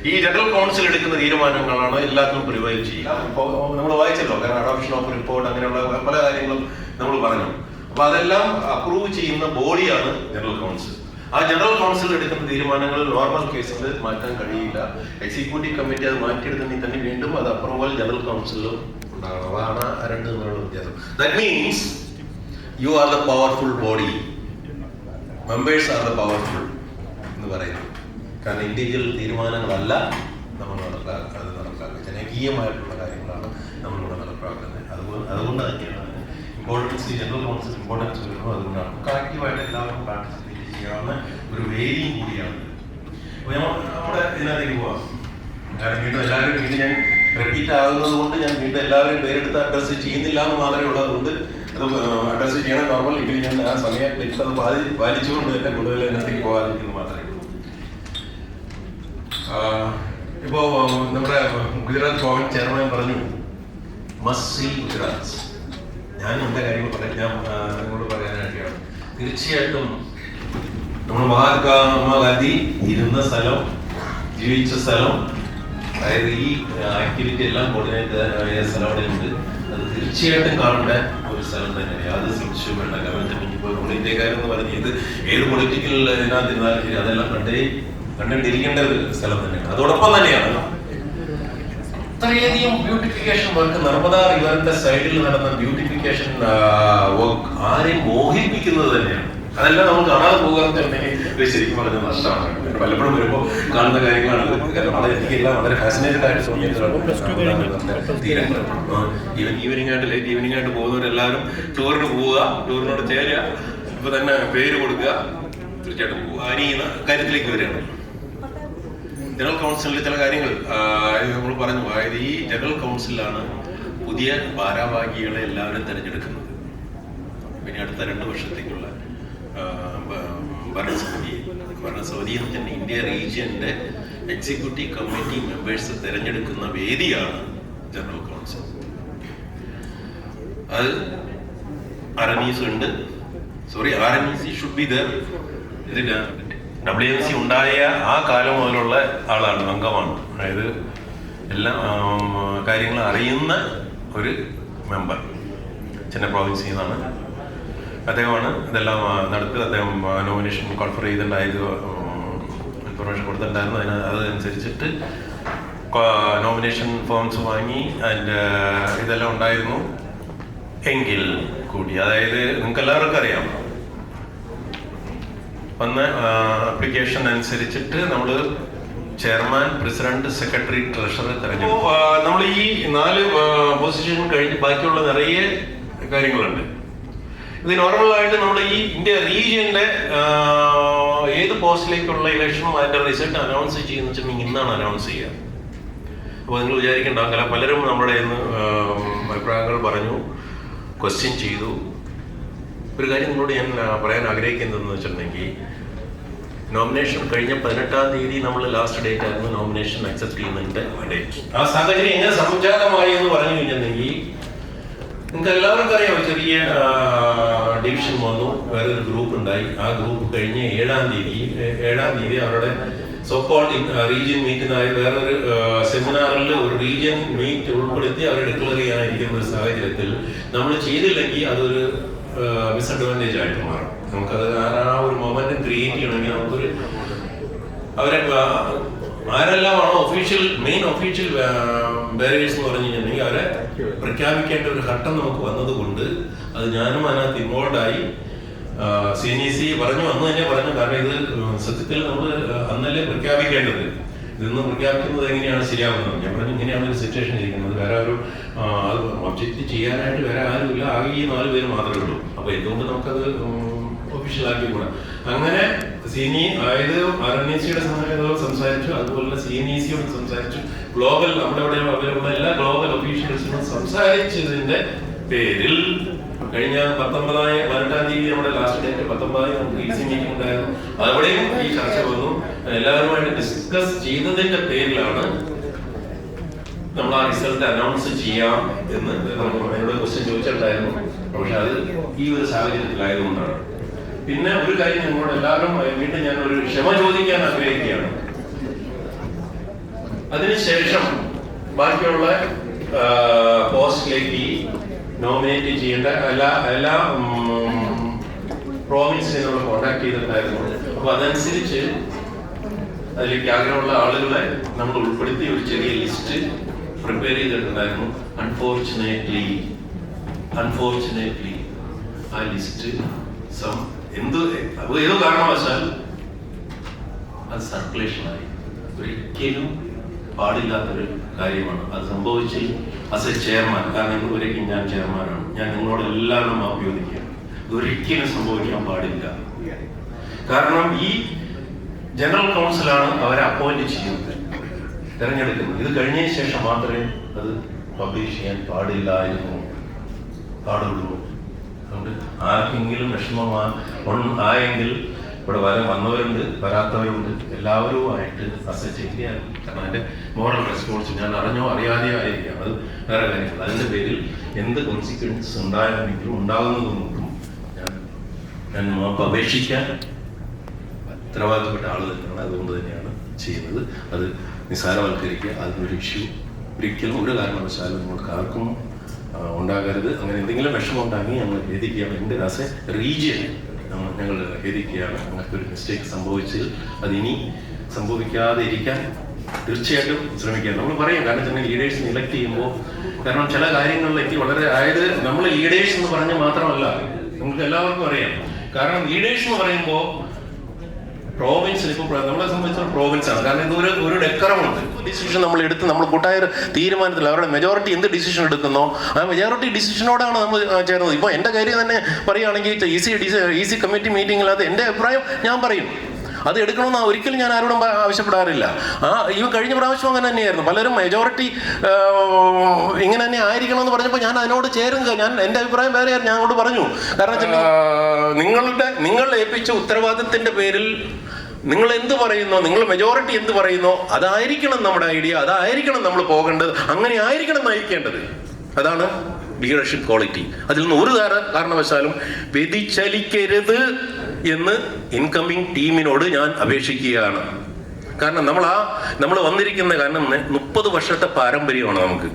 ഈ ജനറൽ കൗൺസിൽ എടുക്കുന്ന തീരുമാനങ്ങളാണ് എല്ലാത്തിനും പ്രിവൈൽ ചെയ്യുക. ഇപ്പോൾ നമ്മൾ വായിച്ചല്ലോ, കാരണം അഡോപ്ഷൻ ഓഫ് റിപ്പോർട്ട് അങ്ങനെയുള്ള പല കാര്യങ്ങളും നമ്മൾ പറഞ്ഞു. അപ്പോൾ അതെല്ലാം അപ്രൂവ് ചെയ്യുന്ന ബോഡിയാണ് ജനറൽ കൗൺസിൽ. ആ ജനറൽ കൗൺസിൽ എടുക്കുന്ന തീരുമാനങ്ങൾ നോർമൽ കേസിൽ മാറ്റാൻ കഴിയില്ല. എക്സിക്യൂട്ടീവ് കമ്മിറ്റി അത് മാറ്റിയെടുക്കുന്നെങ്കിൽ തന്നെ വീണ്ടും അത് അപ്രൂവൽ ജനറൽ കൗൺസിലും ഉണ്ടാകണം. അതാണ് രണ്ട് തമ്മിലുള്ള വ്യത്യാസം. That means you are the powerful body, members are the powerful എന്ന് പറയുന്നത്. കാരണം ഇൻഡിവിജ്വൽ തീരുമാനങ്ങളല്ല നമ്മൾ നടപ്പാക്കുക. ജനകീയമായിട്ടുള്ള കാര്യങ്ങളാണ് നമ്മളിവിടെ നടപ്പാക്കുന്നത്. അതുകൊണ്ട് തന്നെയാണ് ഇമ്പോർട്ടൻസ്, ജനറൽ കൗൺസിൽ ഇമ്പോർട്ടൻസ് വരുമ്പോൾ അതുകൊണ്ടാണ് നമുക്ക് ആക്റ്റീവായിട്ട് എല്ലാവരും പാർട്ടിസിപ്പേറ്റ് ചെയ്യാവുന്ന ഒരു വേദിയും കൂടിയാണ്. അപ്പോൾ നമ്മുടെ ഇതിനകത്തേക്ക് പോവാം. കാരണം വീണ്ടും ഞാൻ റിപ്പീറ്റ് ആകുന്നത് കൊണ്ട് ഞാൻ വീണ്ടും എല്ലാവരും പേരെടുത്ത് അഡ്രസ്സ് ചെയ്യുന്നില്ല എന്ന് മാത്രമേ ഉള്ളൂ. അതുകൊണ്ട് അത് അഡ്രസ്സ് ചെയ്യണം നോർമൽ. എങ്കിലും ഞാൻ ആ സമയം അത് പാലിച്ചുകൊണ്ട് തന്നെ കൂടുതൽ ഇതിനകത്തേക്ക് പോകാതിരിക്കുന്നത് മാത്രമേ ഉള്ളൂ. ഇപ്പോൾ നമ്മുടെ ഗുജറാത്ത് ഗവൺമെന്റ് ചെയർമാൻ പറഞ്ഞു മസ്റ്റ് സീ ഗുജറാത്ത്. ഞാൻ എൻ്റെ കാര്യങ്ങൾ നിങ്ങളോട് പറയാനായിട്ടാണ്. തീർച്ചയായിട്ടും നമ്മൾ മഹാത്മാഗാന്ധി ഇരുന്ന സ്ഥലം, ജീവിച്ച സ്ഥലം, അതായത് ഈ ആക്ടിവിറ്റി എല്ലാം കോർഡിനേറ്റ് ആയ സ്ഥലം അവിടെ ഉണ്ട്. അത് തീർച്ചയായിട്ടും കാണേണ്ട ഒരു സ്ഥലം തന്നെയാണ്, യാതൊരു സംശയവും വേണ്ട. കാരണം ഇപ്പോൾ നമ്മൾ ഇന്ത്യക്കാരെന്ന് പറഞ്ഞ് ഏത് പൊളിറ്റിക്കൽ ഇതിനകത്തിരുന്നാലും അതെല്ലാം കണ്ടിരിക്കേണ്ട ഒരു സ്ഥലം തന്നെയാണ്. അതോടൊപ്പം തന്നെയാണ് അത്രയധികം ബ്യൂട്ടിഫിക്കേഷൻ വർക്ക്, നർമ്മദ റിവറിന്റെ സൈഡിൽ നടന്ന ബ്യൂട്ടിഫിക്കേഷൻ വർക്ക് ആരെയും മോഹിപ്പിക്കുന്നത് തന്നെയാണ്. അതെല്ലാം നമ്മൾ കാണാതെ പോകാറുണ്ടെങ്കിൽ ശരിക്കും പറഞ്ഞ നഷ്ടമാണ്. പലപ്പോഴും വരുമ്പോൾ കാണുന്ന കാര്യങ്ങളാണ്. കാരണം എനിക്കെല്ലാം വളരെ ഫാസിനേറ്റഡ് ആയിട്ട് തോന്നിയതാണ്. ഈവനിങ് ആയിട്ട് പോകുന്നവരെല്ലാവരും ടൂറിന് പോവുക, ടൂറിനോട് ചേരുക, ഇപ്പൊ തന്നെ പേര് കൊടുക്കുക, തീർച്ചയായിട്ടും പോവുക. ഈ കാര്യത്തിലേക്ക് വരികയാണ്. ജനറൽ കൗൺസിലിലെ ചില കാര്യങ്ങൾ നമ്മൾ പറഞ്ഞു. അതായത് ഈ ജനറൽ കൗൺസിലാണ് പുതിയ ഭാരവാഹികളെ എല്ലാവരും തിരഞ്ഞെടുക്കുന്നത്. പിന്നെ അടുത്ത 2 വർഷത്തേക്കുള്ള ഭരണസമിതിയിൽ തന്നെ ഇന്ത്യ റീജിയന്റെ എക്സിക്യൂട്ടീവ് കമ്മിറ്റി മെമ്പേഴ്സ് തിരഞ്ഞെടുക്കുന്ന വേദിയാണ് ജനറൽ കൗൺസിൽ. അത് RNEC ഉണ്ട്. RNEC should be there. ഇതിന് WMC ഉണ്ടായ ആ കാലം മുതലുള്ള ആളാണ്, അംഗമാണ്. അതായത് എല്ലാ കാര്യങ്ങളും അറിയുന്ന ഒരു മെമ്പർ. ചെന്നൈ പ്രോവിൻസിൽ നിന്നാണ് അദ്ദേഹമാണ് ഇതെല്ലാം നടത്തി. അദ്ദേഹം നോമിനേഷൻ കോൺഫർ ചെയ്തിട്ടുണ്ടായത്, ഇൻഫർമേഷൻ കൊടുത്തിട്ടുണ്ടായിരുന്നു. അതനുസരിച്ചിട്ട് നോമിനേഷൻ ഫോംസ് വാങ്ങി അതിൻ്റെ ഇതെല്ലാം ഉണ്ടായിരുന്നു. എങ്കിൽ കൂടി അതായത് നിങ്ങൾക്ക് എല്ലാവർക്കും അറിയാം, വന്ന ആപ്ലിക്കേഷൻ അനുസരിച്ചിട്ട് നമ്മൾ ചെയർമാൻ, പ്രസിഡന്റ്, സെക്രട്ടറി, ട്രഷറർ തെരഞ്ഞെടുക്കും. നമ്മൾ ഈ 4 പൊസിഷൻ കഴിഞ്ഞ് ബാക്കിയുള്ള നിറയെ കാര്യങ്ങളുണ്ട്. ഇത് നോർമലായിട്ട് നമ്മൾ ഈ ഇന്ത്യ റീജിയന്റെ ഏത് പോസ്റ്റിലേക്കുള്ള ഇലക്ഷനും അതിന്റെ റിസൾട്ട് അനൗൺസ് ചെയ്യുന്ന വെച്ചിട്ടുണ്ടെങ്കിൽ ഇന്നാണ് അനൗൺസ് ചെയ്യുക. അപ്പോൾ നിങ്ങൾ വിചാരിക്കേണ്ട, പലരും നമ്മുടെ ഇന്ന് അഭിപ്രായങ്ങൾ പറഞ്ഞു, ക്വസ്റ്റ്യൻ ചെയ്തു. ഒരു കാര്യം നിങ്ങളോട് ഞാൻ പറയാൻ ആഗ്രഹിക്കുന്നതെന്ന് വെച്ചിട്ടുണ്ടെങ്കിൽ, നോമിനേഷൻ കഴിഞ്ഞ 18-ാം തീയതി നമ്മൾ ലാസ്റ്റ് ഡേറ്റ് ആയിരുന്നു നോമിനേഷൻ അക്സെപ്റ്റ് ചെയ്യുന്നതിന്റെ ഡേറ്റ്. ആ സാഹചര്യം എങ്ങനെ സംജാതമായി എന്ന് പറഞ്ഞു കഴിഞ്ഞിട്ടുണ്ടെങ്കിൽ, നിങ്ങൾക്ക് എല്ലാവർക്കും അറിയാം, ചെറിയ ഡിവിഷൻ വന്നു, വേറൊരു ഗ്രൂപ്പ് ഉണ്ടായി. ആ ഗ്രൂപ്പ് കഴിഞ്ഞ് 7-ാം തീയതി അവരുടെ സോക്കോൾഡ് റീജിയൻ മീറ്റിനായി വേറൊരു സെമിനാറിൽ ഒരു റീജിയൻ മീറ്റ് ഉൾപ്പെടുത്തി അവരെ ഡിക്ലെയർ ചെയ്യാനിരിക്കുന്ന ഒരു സാഹചര്യത്തിൽ നമ്മൾ ചെയ്തില്ലെങ്കിൽ അതൊരു മിസ്അഡ്വാൻറ്റേജ് ആയിട്ട് മാറും. നമുക്കത് ആ ഒരു മൊമെന്റ് ക്രിയേറ്റ് ചെയ്യണമെങ്കിൽ നമുക്കൊരു അവരെ ആരെല്ലാമാണോ മെയിൻ ഒഫീഷ്യൽ ബാരിയേഴ്സ് എന്ന് പറഞ്ഞു കഴിഞ്ഞിട്ടുണ്ടെങ്കിൽ അവരെ പ്രഖ്യാപിക്കേണ്ട ഒരു ഘട്ടം നമുക്ക് വന്നതുകൊണ്ട് അത് ഞാനും അതിനകത്ത് ഇൻവോൾവ് ആയി. CNEC പറഞ്ഞു, അന്ന് തന്നെ പറഞ്ഞു. കാരണം ഇത് സത്യത്തിൽ നമ്മൾ അന്നല്ലേ പ്രഖ്യാപിക്കേണ്ടത്. ഇന്ന് പ്രഖ്യാപിക്കുന്നത് എങ്ങനെയാണ് ശരിയാവുന്നത്? ഞാൻ പറഞ്ഞു, ഇങ്ങനെയാണ് ഒരു സിറ്റുവേഷൻ ഇരിക്കുന്നത്, വേറെ ഒരു ഒബ്ജക്റ്റ് ചെയ്യാനായിട്ട് വേറെ ആരുമില്ല, ആകെ ഈ 4 പേര് മാത്രമേ ഉള്ളൂ. അപ്പൊ എന്തുകൊണ്ട് നമുക്കത് ഒഫീഷ്യലാക്കി കൂടാ? അങ്ങനെ അതായത് RNECയുടെ സമയത്തോട് സംസാരിച്ചു, അതുപോലെ CNECയോട് സംസാരിച്ചു, ഗ്ലോബൽ നമ്മുടെ ഇവിടെ അവൈലബിൾ എല്ലാ ഗ്ലോബൽ ഒഫീഷ്യൽസിനോട് സംസാരിച്ചതിന്റെ പേരിൽ കഴിഞ്ഞ 18-ാം തീയതി നമ്മുടെ ലാസ്റ്റ് ഡേറ്റ് 19-ാം നമുക്ക് EC മീറ്റിംഗ് ഉണ്ടായിരുന്നു. അവിടെയും ഈ ചർച്ച വന്നു. എല്ലാവരുമായിട്ട് ഡിസ്കസ് ചെയ്തതിന്റെ പേരിലാണ് നമ്മൾ ആ റിസൾട്ട് അനൗൺസ് ചെയ്യാം എന്ന് എന്നോട് ക്വസ്റ്റ്യൻ ചോദിച്ചിട്ടുണ്ടായിരുന്നു. പക്ഷെ അത് ഈ ഒരു സാഹചര്യത്തിലായതുകൊണ്ടാണ്. പിന്നെ ഒരു കാര്യം നിങ്ങളോട് എല്ലാവരും വീണ്ടും ഞാൻ ഒരു ക്ഷമ ചോദിക്കാൻ ആഗ്രഹിക്കുകയാണ്. അതിനുശേഷം ബാക്കിയുള്ള പോസ്റ്റിലേക്ക് നോമിനേറ്റ് ചെയ്യേണ്ട എല്ലാ പ്രോവിൻസിനെ നമ്മൾ കോൺടാക്ട് ചെയ്തിട്ടുണ്ടായിരുന്നു. അപ്പൊ അതനുസരിച്ച് അതിലേക്ക് ആഗ്രഹമുള്ള ആളുകളെ നമ്മൾ ഉൾപ്പെടുത്തി ഒരു ചെറിയ ലിസ്റ്റ് പ്രിപ്പയർ ചെയ്തിട്ടുണ്ടായിരുന്നു. അൺഫോർച്ചുനേറ്റ്ലി ആ ലിസ്റ്റ് ഏതോ കാരണവശാൽ അത് സർക്കുലേഷനായി. ഒരിക്കലും പാടില്ലാത്തൊരു കാര്യമാണ്. അത് സംഭവിച്ച് ആസ് എ ചെയർമാൻ, കാരണം ഇതുവരേക്കും ഞാൻ ചെയർമാനാണ്, ഞാൻ നിങ്ങളോട് എല്ലാവരും മാപ്പ് ചോദിക്കുകയാണ്. ഇതൊരിക്കലും സംഭവിക്കാൻ പാടില്ല. കാരണം ഈ ജനറൽ കൗൺസിലാണ് അവരെ അപ്പോയിന്റ് ചെയ്യുന്നത്, തിരഞ്ഞെടുക്കുന്നത്. ഇത് കഴിഞ്ഞതിന് ശേഷം മാത്രമേ അത് പബ്ലിഷ് ചെയ്യാൻ പാടുള്ളൂ. അതുകൊണ്ട് ആർക്കെങ്കിലും ആയെങ്കിൽ ഇവിടെ വന്നവരുണ്ട്, വരാത്തവരുണ്ട്, എല്ലാവരുമായിട്ട് അസെറ്റ്. കാരണം എൻ്റെ മോറൽ റെസ്പോൺസ് ഞാൻ അറിഞ്ഞോ അറിയാതെയോ ആയിരിക്കാം, അത് വേറെ കാര്യങ്ങൾ. അതിൻ്റെ പേരിൽ എന്ത് കോൺസിക്വൻസ് ഉണ്ടായിരുന്നെങ്കിലും ഉണ്ടാകുന്നതുകൊണ്ടും ഞാൻ മാപ്പ് അപേക്ഷിക്കാൻ ഉത്തരവാദിത്തപ്പെട്ട ആൾ തന്നെയാണ്. അതുകൊണ്ട് തന്നെയാണ് ചെയ്യുന്നത്. അത് നിസ്സാരവൽക്കരിക്കുക, അതിനൊരു ഇഷ്യൂ ഒരിക്കലും ഒരു കാരണവശാലും നിങ്ങൾക്ക് ആർക്കും ഉണ്ടാകരുത്. അങ്ങനെ എന്തെങ്കിലും വിഷമം ഉണ്ടാക്കി ഞങ്ങൾ ഖേദിക്കുകയാണ്. എൻ്റെ ആസ് എ റീജിയൻ ഞങ്ങൾ ഖേദിക്കുകയാണ്. അങ്ങനത്തെ ഒരു മിസ്റ്റേക്ക് സംഭവിച്ചതിൽ അതിനി സംഭവിക്കാതെ ഇരിക്കാൻ തീർച്ചയായിട്ടും ശ്രമിക്കുക. നമ്മൾ പറയും, കാരണം തന്നെ ലീഡേഴ്സിനെ ഇലക്ട് ചെയ്യുമ്പോൾ, കാരണം ചില കാര്യങ്ങളിലേക്ക് വളരെ, അതായത് നമ്മൾ ലീഡേഴ്സ് എന്ന് പറഞ്ഞ് മാത്രമല്ല, നിങ്ങൾക്ക് എല്ലാവർക്കും അറിയാം. കാരണം ലീഡേഴ്സ് എന്ന് പറയുമ്പോൾ പ്രോവിൻസിൽ ഇപ്പോൾ നമ്മളെ സംബന്ധിച്ചുള്ള പ്രോവിൻസ് ആണ്. കാരണം ഇത് ഒരു ഡെക്കറമുണ്ട്. ഡിസിഷൻ നമ്മൾ എടുത്ത് നമ്മൾ കൂട്ടായ തീരുമാനത്തിൽ അവരുടെ മെജോറിറ്റി എന്ത് ഡിസിഷൻ എടുക്കുന്നോ ആ മെജോറിറ്റി ഡിസിഷനോടാണ് നമ്മൾ ചേർന്നത്. ഇപ്പോൾ എൻ്റെ കാര്യം തന്നെ പറയുകയാണെങ്കിൽ ഈസി കമ്മിറ്റി മീറ്റിങ്ങിനകത്ത് എൻ്റെ അഭിപ്രായം ഞാൻ പറയും. അത് എടുക്കണമെന്ന് ഒരിക്കലും ഞാൻ ആരോടും ആവശ്യപ്പെടാറില്ല. ഈ കഴിഞ്ഞ പ്രാവശ്യം അങ്ങനെ തന്നെയായിരുന്നു. പലരും മെജോറിറ്റി ഇങ്ങനെ തന്നെ ആയിരിക്കണമെന്ന് പറഞ്ഞപ്പോൾ ഞാൻ അതിനോട് ചേരുക. ഞാൻ എൻ്റെ അഭിപ്രായം വേറെ ഞാൻ അങ്ങോട്ട് പറഞ്ഞു. കാരണം നിങ്ങൾ ഏൽപ്പിച്ച ഉത്തരവാദിത്തത്തിൻ്റെ പേരിൽ നിങ്ങൾ എന്ത് പറയുന്നോ, നിങ്ങൾ മെജോറിറ്റി എന്ത് പറയുന്നോ അതായിരിക്കണം നമ്മുടെ ഐഡിയ, അതായിരിക്കണം നമ്മൾ പോകേണ്ടത്, അങ്ങനെ ആയിരിക്കണം നയിക്കേണ്ടത്. അതാണ് ലീഡർഷിപ്പ് ക്വാളിറ്റി. അതിൽ നിന്ന് ഒരു കാരണവശാലും വ്യതിചലിക്കരുത് എന്ന് ഇൻകമ്മിങ് ടീമിനോട് ഞാൻ അപേക്ഷിക്കുകയാണ്. കാരണം നമ്മൾ വന്നിരിക്കുന്ന, കാരണം 30 വർഷത്തെ പാരമ്പര്യമാണ് നമുക്ക്.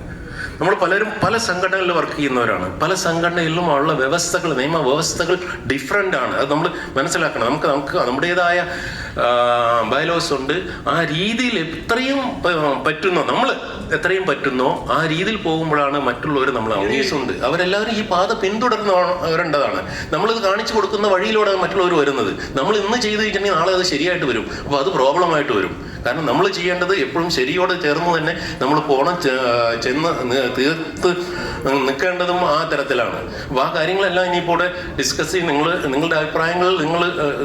നമ്മൾ പലരും പല സംഘടനകളിൽ വർക്ക് ചെയ്യുന്നവരാണ്. പല സംഘടനയിലും ഉള്ള വ്യവസ്ഥകൾ, നിയമവ്യവസ്ഥകൾ ഡിഫറെൻ്റ് ആണ്. അത് നമ്മൾ മനസ്സിലാക്കണം. നമുക്ക് നമ്മുടേതായ ബൈലോസ് ഉണ്ട്. ആ രീതിയിൽ എത്രയും പറ്റുന്നോ ആ രീതിയിൽ പോകുമ്പോഴാണ് മറ്റുള്ളവർ നമ്മൾ ഉണ്ട്. അവരെല്ലാവരും ഈ പാത പിന്തുടർന്നവരേണ്ടതാണ്. നമ്മളിത് കാണിച്ചു കൊടുക്കുന്ന വഴിയിലൂടെ മറ്റുള്ളവർ വരുന്നത്. നമ്മൾ ഇന്ന് ചെയ്ത് കഴിഞ്ഞിട്ടുണ്ടെങ്കിൽ നാളെ അത് ശരിയായിട്ട് വരും. അപ്പോൾ അത് പ്രോബ്ലമായിട്ട് വരും. കാരണം നമ്മൾ ചെയ്യേണ്ടത് എപ്പോഴും ശരിയോട് ചേർന്ന് തന്നെ നമ്മൾ ചെന്ന് തീർത്ത് നിൽക്കേണ്ടതും ആ തരത്തിലാണ്. അപ്പോൾ ആ കാര്യങ്ങളെല്ലാം ഇനിയിപ്പോൾ ഡിസ്കസ് ചെയ്ത് നിങ്ങളുടെ അഭിപ്രായങ്ങൾ നിങ്ങൾ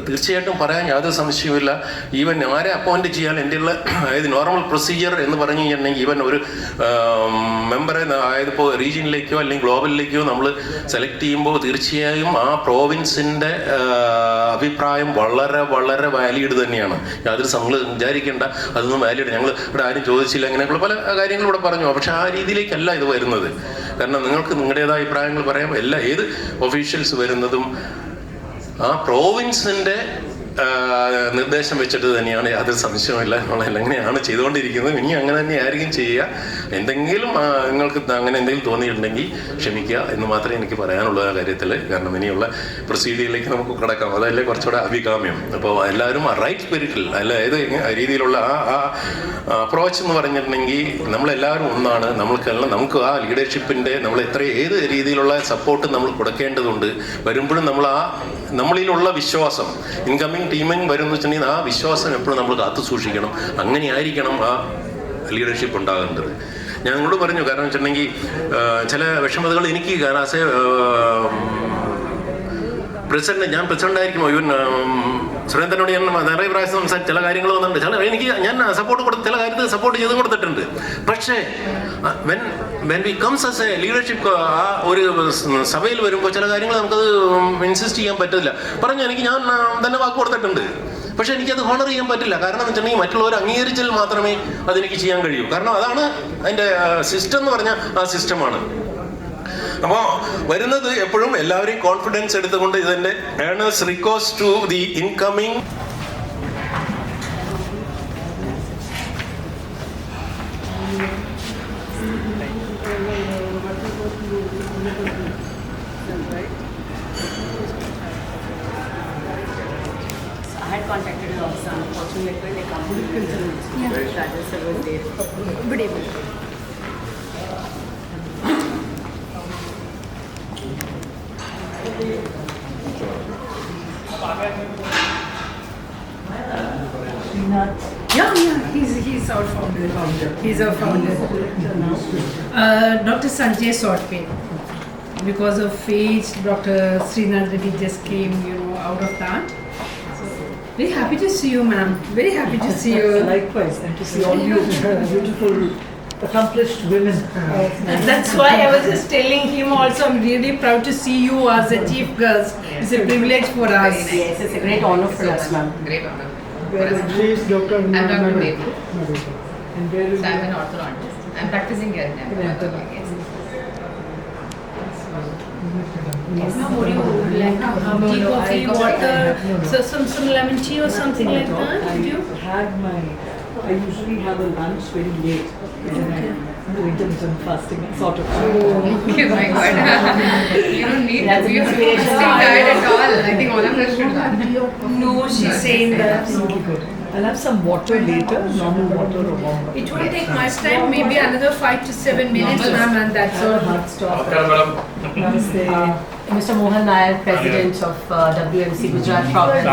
തീർച്ചയായിട്ടും പറയാൻ യാതൊരു സംശയവുമില്ല. ഈവൻ ആരെ അപ്പോയിന്റ് ചെയ്യാൻ എൻ്റെ ഉള്ള, അതായത് നോർമൽ പ്രൊസീജിയർ എന്ന് പറഞ്ഞു കഴിഞ്ഞിട്ടുണ്ടെങ്കിൽ ഈവൻ ഒരു മെമ്പറെ, അതായത് ഇപ്പോൾ റീജിയനിലേക്കോ അല്ലെങ്കിൽ ഗ്ലോബലിലേക്കോ നമ്മൾ സെലക്ട് ചെയ്യുമ്പോൾ തീർച്ചയായും ആ പ്രോവിൻസിൻ്റെ അഭിപ്രായം വളരെ വളരെ വാലിഡ് തന്നെയാണ്. യാതൊരു നമ്മൾ വിചാരിക്കേണ്ട അതൊന്നും വാലിഡ്, ഞങ്ങൾ ഇവിടെ ആരും ചോദിച്ചില്ല, അങ്ങനെയൊക്കെയുള്ള പല കാര്യങ്ങളും ഇവിടെ പറഞ്ഞു. പക്ഷെ ആ രീതിയിലേക്കല്ല ഇത് വരുന്നത്. കാരണം നിങ്ങൾക്ക് നിങ്ങളുടേതായ അഭിപ്രായങ്ങൾ പറയാം. ഏത് ഒഫീഷ്യൽസ് വരുന്നതും ആ പ്രോവിൻസിൻ്റെ നിർദ്ദേശം വെച്ചിട്ട് തന്നെയാണ്, യാതൊരു സംശയമില്ല. എങ്ങനെയാണ് ചെയ്തുകൊണ്ടിരിക്കുന്നത്. ഇനി അങ്ങനെ തന്നെ ആയിരിക്കും ചെയ്യുക. എന്തെങ്കിലും നിങ്ങൾക്ക് അങ്ങനെ എന്തെങ്കിലും തോന്നിയിട്ടുണ്ടെങ്കിൽ ക്ഷമിക്കുക എന്ന് മാത്രമേ എനിക്ക് പറയാനുള്ള ആ കാര്യത്തിൽ. കാരണം ഇനിയുള്ള പ്രൊസീഡിയറിലേക്ക് നമുക്ക് കിടക്കാം. അതല്ലേ കുറച്ചുകൂടെ അഭികാമ്യം. അപ്പോൾ എല്ലാവരും ആ റൈറ്റ് സ്പിരിറ്റിൽ, അല്ല ഏത് രീതിയിലുള്ള ആ അപ്രോച്ച് എന്ന് പറഞ്ഞിട്ടുണ്ടെങ്കിൽ നമ്മളെല്ലാവരും ഒന്നാണ്. നമുക്ക് ആ ലീഡർഷിപ്പിൻ്റെ ഏത് രീതിയിലുള്ള സപ്പോർട്ട് നമ്മൾ കൊടുക്കേണ്ടതുണ്ട്. വരുമ്പോഴും നമ്മളിലുള്ള വിശ്വാസം, ഇൻകമ്മിങ് ടീമിങ് വരുന്ന വെച്ചിട്ടുണ്ടെങ്കിൽ ആ വിശ്വാസം എപ്പോഴും നമ്മൾ കാത്തു സൂക്ഷിക്കണം. അങ്ങനെയായിരിക്കണം ആ ലീഡർഷിപ്പ് ഉണ്ടാകേണ്ടത്. ഞാൻ നിങ്ങളോട് പറഞ്ഞു. കാരണം വെച്ചിട്ടുണ്ടെങ്കിൽ ചില വിഷമതകൾ എനിക്ക് ആസ് എ പ്രസിഡന്റ്, ഞാൻ പ്രസിഡന്റ് ആയിരിക്കുമോ, ഇവൻ സുരേന്ദ്രനോട് ഞാൻ നിറയെ പ്രാവശ്യം സംസാരിച്ച് ചില കാര്യങ്ങൾ വന്നിട്ടുണ്ട്. ഞാൻ സപ്പോർട്ട് കൊടുത്ത് ചില കാര്യത്തിൽ സപ്പോർട്ട് ചെയ്തും കൊടുത്തിട്ടുണ്ട്. പക്ഷേ when we comes as A leadership, ആ ഒരു സഭയിൽ വരുമ്പോൾ ചില കാര്യങ്ങൾ നമുക്കത് ഇൻസിസ്റ്റ് ചെയ്യാൻ പറ്റില്ല. ഞാൻ തന്നെ വാക്ക് കൊടുത്തിട്ടുണ്ട്. പക്ഷെ എനിക്കത് ഹോണർ ചെയ്യാൻ പറ്റില്ല. കാരണം എന്ന് വെച്ചിട്ടുണ്ടെങ്കിൽ മറ്റുള്ളവർ അംഗീകരിച്ചാൽ മാത്രമേ അതെനിക്ക് ചെയ്യാൻ കഴിയൂ. കാരണം അതാണ് അതിൻ്റെ സിസ്റ്റം എന്ന് പറഞ്ഞാൽ ആ സിസ്റ്റമാണ്. അപ്പോൾ വരുന്നത് എപ്പോഴും എല്ലാവരെയും കോൺഫിഡൻസ് എടുത്തുകൊണ്ട് ഇതിൻ്റെ ഏണേഴ്സ് request to the incoming I had contacted the officer. Unfortunately, they can't do it. Rajesh sir was there. Good evening. Yeah, he's He's our founder. He's our founder. Dr. Sanjay Sotpe. Because of age, Dr. Srinath Reddy just came, out of that. So, very happy to see you, ma'am. Very happy to see you. Likewise, and to see all you beautiful, accomplished women. That's why I was just telling him also, I'm really proud to see you as a chief guest. It's a privilege for us. Yes, it's a great honor for us, ma'am. Great honor. She is Dr. I'm Dr. Devu. And where is So I'm an orthodontist. I'm practicing here in Ahmedabad. Yes. Yes, ma'am, would you like to have tea, coffee, water, so some lemon tea or something like that? Would you? I usually have a lunch very late when I do intermittent fasting sort of. Oh my God. You don't need That's to be inspirational. diet at all. I think all of us should run. No, she's saying that. Absolutely good. I'll have some water later, normal water or warm water. It won't take much time, maybe another 5 to 7 minutes, ma'am, and that's Have a all. hard stop. Namaste. Mr. Mohan Nair, President of WMC Gujarat Province.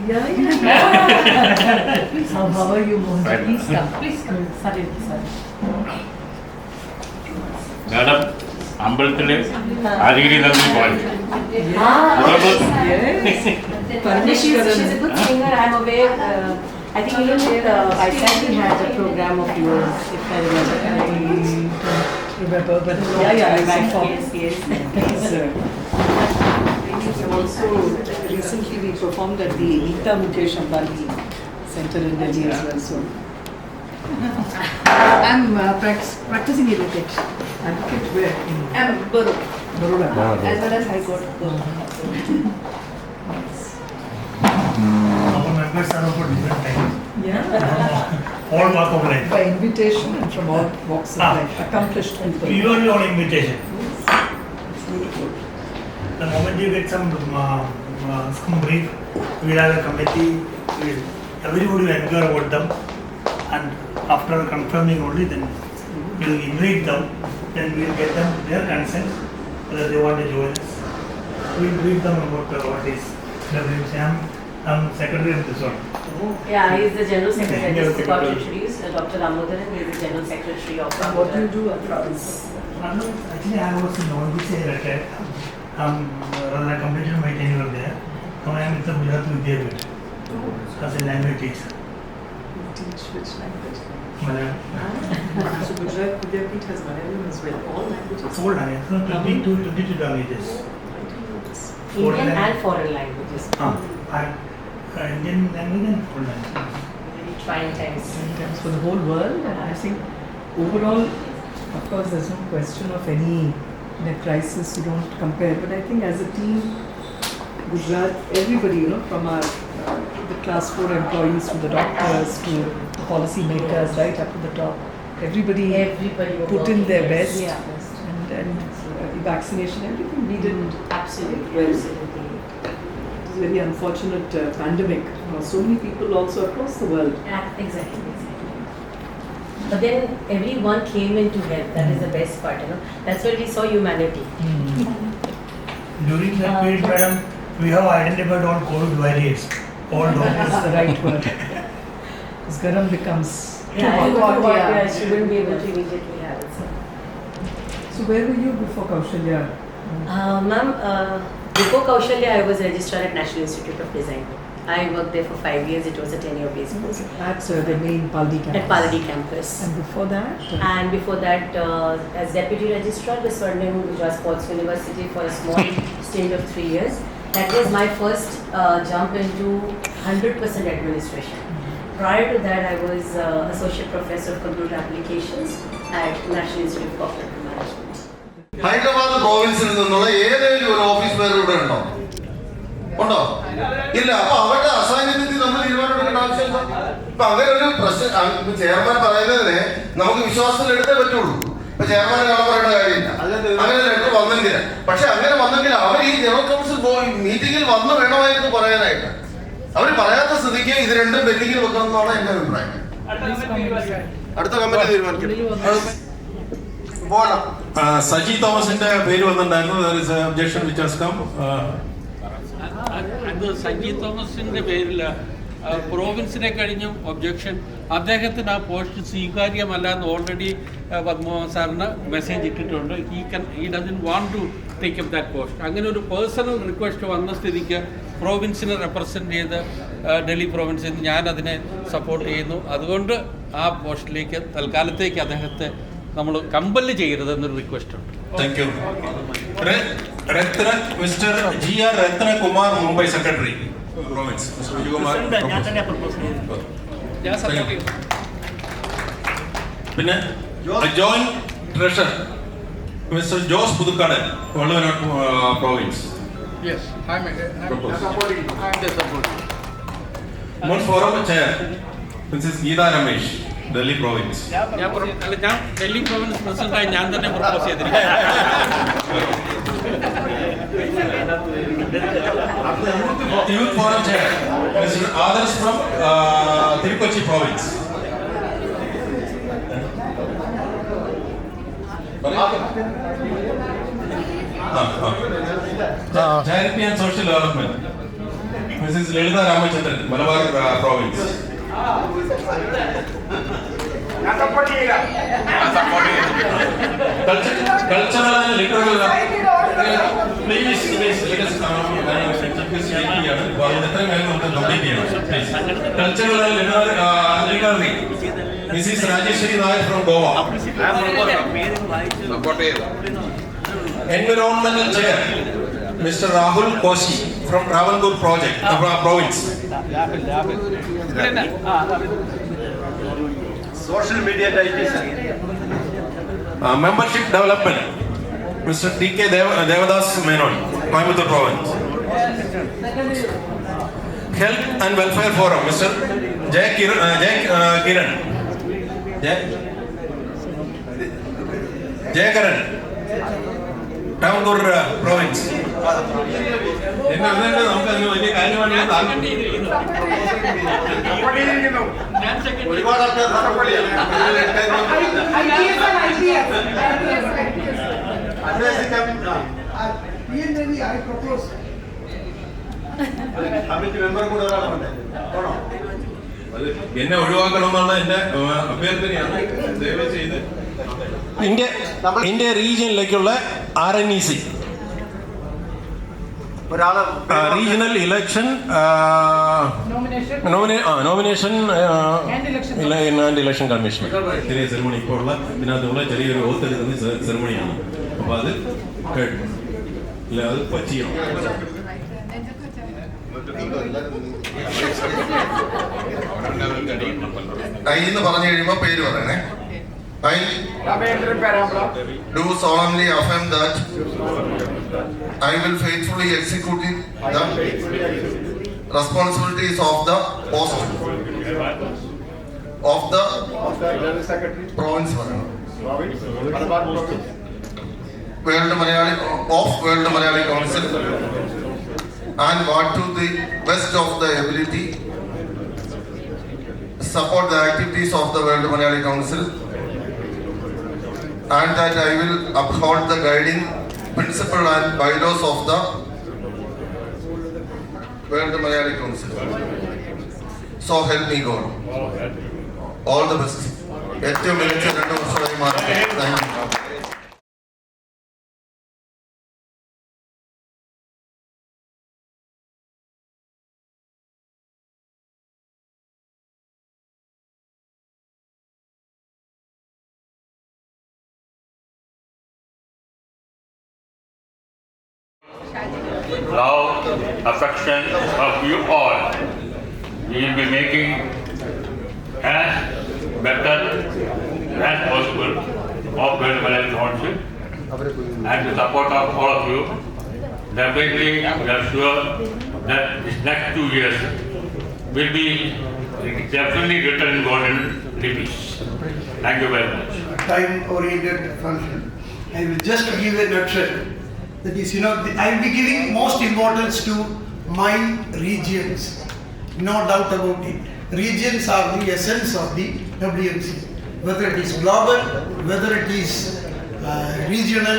Yeah. How are you, Mohan? Please come. Please come. Sorry, sorry. Madam അമ്പലത്തില് അരികിരി നന്ദി പാടി She's a good singer, I'm aware. I think even with Vaisakhi had a program of yours, if I remember. Remember, but yeah, I saw. Yes. Also, recently we performed at the Neeta Mukesh Ambani Center in Delhi as well. So I'm practicing education. Advocate where? I'm Baroda. as well as High Court. Our members are of different types. Yeah. All walk of life. By invitation and from all walks of life. Accomplished people. Purely on invitation. The moment you get some brief, we'll have a committee. Everybody will inquire about them, and after confirming only, then we'll invite them. Then we'll get them their consent whether they want to join us. We'll brief them about what is WMC. I'm secretary of this one. Yeah, he is the General Secretary General of the Secretary. Treasuries, Dr. Ramodaran, he is the General Secretary of What do you do at Province? Actually, I was in Olympics retired. Rather I completed my tenure there. Now I am with the Gujarat Vidyapith as a language teacher. Teach which language? Malayalam. So Gujarat Vidyapith has Malayalam as well. All languages. All languages. So 22 languages. Indian and foreign languages. Indian language and foreign language. Very trying times. Sometimes for the whole world, and I think overall, of course, there's no question of any crisis. You don't compare, but I think as a team, Gujarat, everybody, from our the class 4 employees to the doctors to the policy makers, right up to the top, everybody put in their best, Yeah. and vaccination, everything we did. Absolutely. Well, Absolutely. It was a very unfortunate pandemic. So many people also across the world. Yeah, exactly. But then everyone came into health. That is the best part, That's where we saw humanity. During that period, madam, we have identified all COVID variants. All That's those. the right word. Because garam becomes too Yeah, hot. she wouldn't be able to immediately have it. So where were you before Kaushalya? Ma'am, before Kaushalya, I was registrar at National Institute of Design. I worked there for 5 years. It was a 10-year based course At the main Paldi campus. at Paladi campus. And before that? And before that, as deputy registrar with Swarnim Gujarat Sports University for a small stint of 3 years. That was my first jump into 100% administration. Prior to that, I was associate professor of computer applications at National Institute of Corporate Management. Hyderabad പ്രോവിൻസിൽ നിന്നുള്ള ഏതെങ്കിലും ഒരു office പേര് ഇവിടെ ഉണ്ടോ? ഇല്ല. അപ്പൊ അവരുടെ അസാന്നിധ്യത്തിൽ നമ്മൾ തീരുമാനമെടുക്കേണ്ട ആവശ്യമില്ല. ഇപ്പൊ അങ്ങനെ ഒരു പ്രശ്നം ചെയർമാൻ പറയുന്നതിനെ നമുക്ക് വിശ്വാസത്തിൽ എടുത്തേ പറ്റുള്ളൂ. ഇപ്പൊ ചെയർമാൻ കാണാൻ പറയേണ്ട കാര്യമില്ല. അങ്ങനെ ലെറ്റർ വന്നെങ്കിൽ, പക്ഷെ അങ്ങനെ വന്നെങ്കിൽ അവർ ഈ ജനറൽ കൗൺസിൽ മീറ്റിംഗിൽ വന്ന് വേണമായിരുന്നു പറയാനായിട്ട്. അവർ പറയാത്ത സ്ഥിതിക്ക് ഇത് രണ്ടും പെൻഡിങ്ങിൽ വെക്കണം എന്നാണ് എന്റെ അഭിപ്രായം. അടുത്ത കമ്മിറ്റി തീരുമാനിക്കും. സജി തോമസിന്റെ പേര് വന്നിട്ടുണ്ടായിരുന്നു. Objection which has come. അത് സജി തോമസിന്റെ പേരിൽ പ്രോവിൻസിനെ കഴിഞ്ഞും ഒബ്ജക്ഷൻ, അദ്ദേഹത്തിന് ആ പോസ്റ്റ് സ്വീകാര്യമല്ല എന്ന് ഓൾറെഡി പത്മനാഭൻ സാറിന് മെസ്സേജ് ഇട്ടിട്ടുണ്ട്. He doesn't want to take up that post. അങ്ങനെ ഒരു പേഴ്സണൽ റിക്വസ്റ്റ് വന്ന സ്ഥിതിക്ക് പ്രോവിൻസിനെ റെപ്രസെൻറ്റ് ചെയ്ത് ഡൽഹി പ്രോവിൻസിൽ നിന്ന് ഞാനതിനെ സപ്പോർട്ട് ചെയ്യുന്നു. അതുകൊണ്ട് ആ പോസ്റ്റിലേക്ക് തൽക്കാലത്തേക്ക് അദ്ദേഹത്തെ നമ്മൾ കമ്പല് ചെയ്യരുതെന്നൊരു റിക്വസ്റ്റ് ഉണ്ട്. Thank you. Mr GR Ratnakumar, Mumbai secretary province. പിന്നെ joint treasurer Mr Jose Puthukkadan, Valluvanad province. Yes, I'm supporting. മുൻ forum chair Mrs Geetha Ramesh, Delhi province. ഞാൻ ഡൽഹി പ്രോവിൻസ് പ്രസിഡന്റായി ഞാൻ തന്നെ പ്രപ്പോസ് ചെയ്തിരിക്കുന്നു. Youth forum chair Mr Adarsh from Thirukochi province. Charity and social development Mrs Lalitha Ramachandran, Malabar province. Cultural and literary cultural and literary Mrs Rajeshwari Nair from Goa. Environmental chair Mr Rahul Koshy from Travancore project province. Social media membership development Mr TK Devadas Menon, Coimbatore province. Health and welfare forum Mr Jayakaran, Travancore province. നമുക്ക് അതിന് വലിയ കാര്യമാണ്. ഒരുപാട് member കൂടെ ഒരാളുണ്ട്. എന്നെ ഒഴിവാക്കണമെന്നുള്ള എന്റെ അഭ്യർത്ഥനയാണ്. ദയവ് ചെയ്ത് ഇന്ത്യ റീജിയനിലേക്കുള്ള RNEC regional election nomination and election commission ചെറിയ സെറിമണി ഇപ്പോൾ ഉള്ള ഇതിനകത്തുള്ള ചെറിയൊരു ഓത്തെടുക്കുന്ന സെറിമണിയാണ്. അപ്പൊ അത് ഇല്ല, അത് പറ്റിയോ? കയ്യെന്ന് പറഞ്ഞു കഴിയുമ്പോ പേര് പറയണേ. I do solemnly affirm that I will faithfully execute the responsibilities of the post of the province World Malayali Council, and what to the best of the ability support the activities of the World Malayali Council, and that I will uphold the guiding principle and bylaws of the World Malayali Council. So help me God. All the best. ഏറ്റവും മികച്ച 2 വർഷമായി മാറട്ടെ. Thank you. Love, affection of you all. We will be making as better as possible of World Malayali Council, and the support of all of you. Definitely, we are sure that this next 2 years will be definitely written in golden leaves. Thank you very much. Time-oriented function. I will just give a nutshell. That is, I will be giving most importance to my regions. No doubt about it. Regions are the essence of the WMC. Whether it is global, whether it is regional,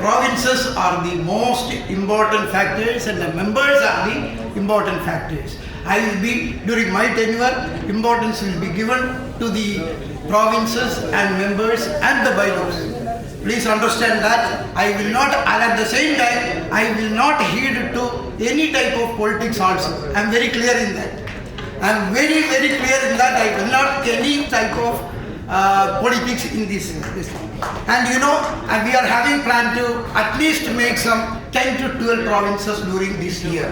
provinces are the most important factors, and the members are the important factors. I will be, during my tenure, importance will be given to the provinces and members and the bylaws. Please understand that I will not, and at the same time, I will not heed to any type of politics also. I am very clear in that. I am very, very clear in that. I will not any type of politics in this. And you know, and we are having plan to at least make some 10 to 12 provinces during this year.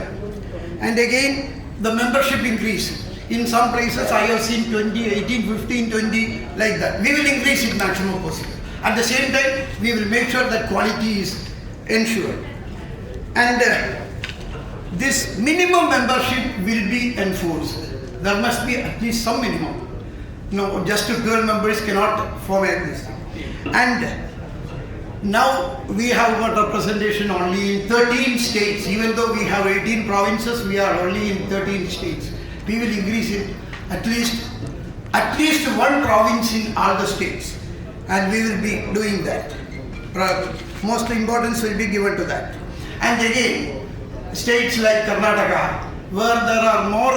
And again, the membership increase. In some places I have seen 20, 18, 15, 20, like that. We will increase it maximum possible. At the same time, we will make sure that quality is ensured. And this minimum membership will be enforced. There must be at least some minimum. No, just 12 members cannot form this. And now we have got representation only in 13 states. Even though we have 18 provinces, we are only in 13 states. We will increase it at least one province in all the states. And we will be doing that. Most importance will be given to that. And again, states like Karnataka, where there are more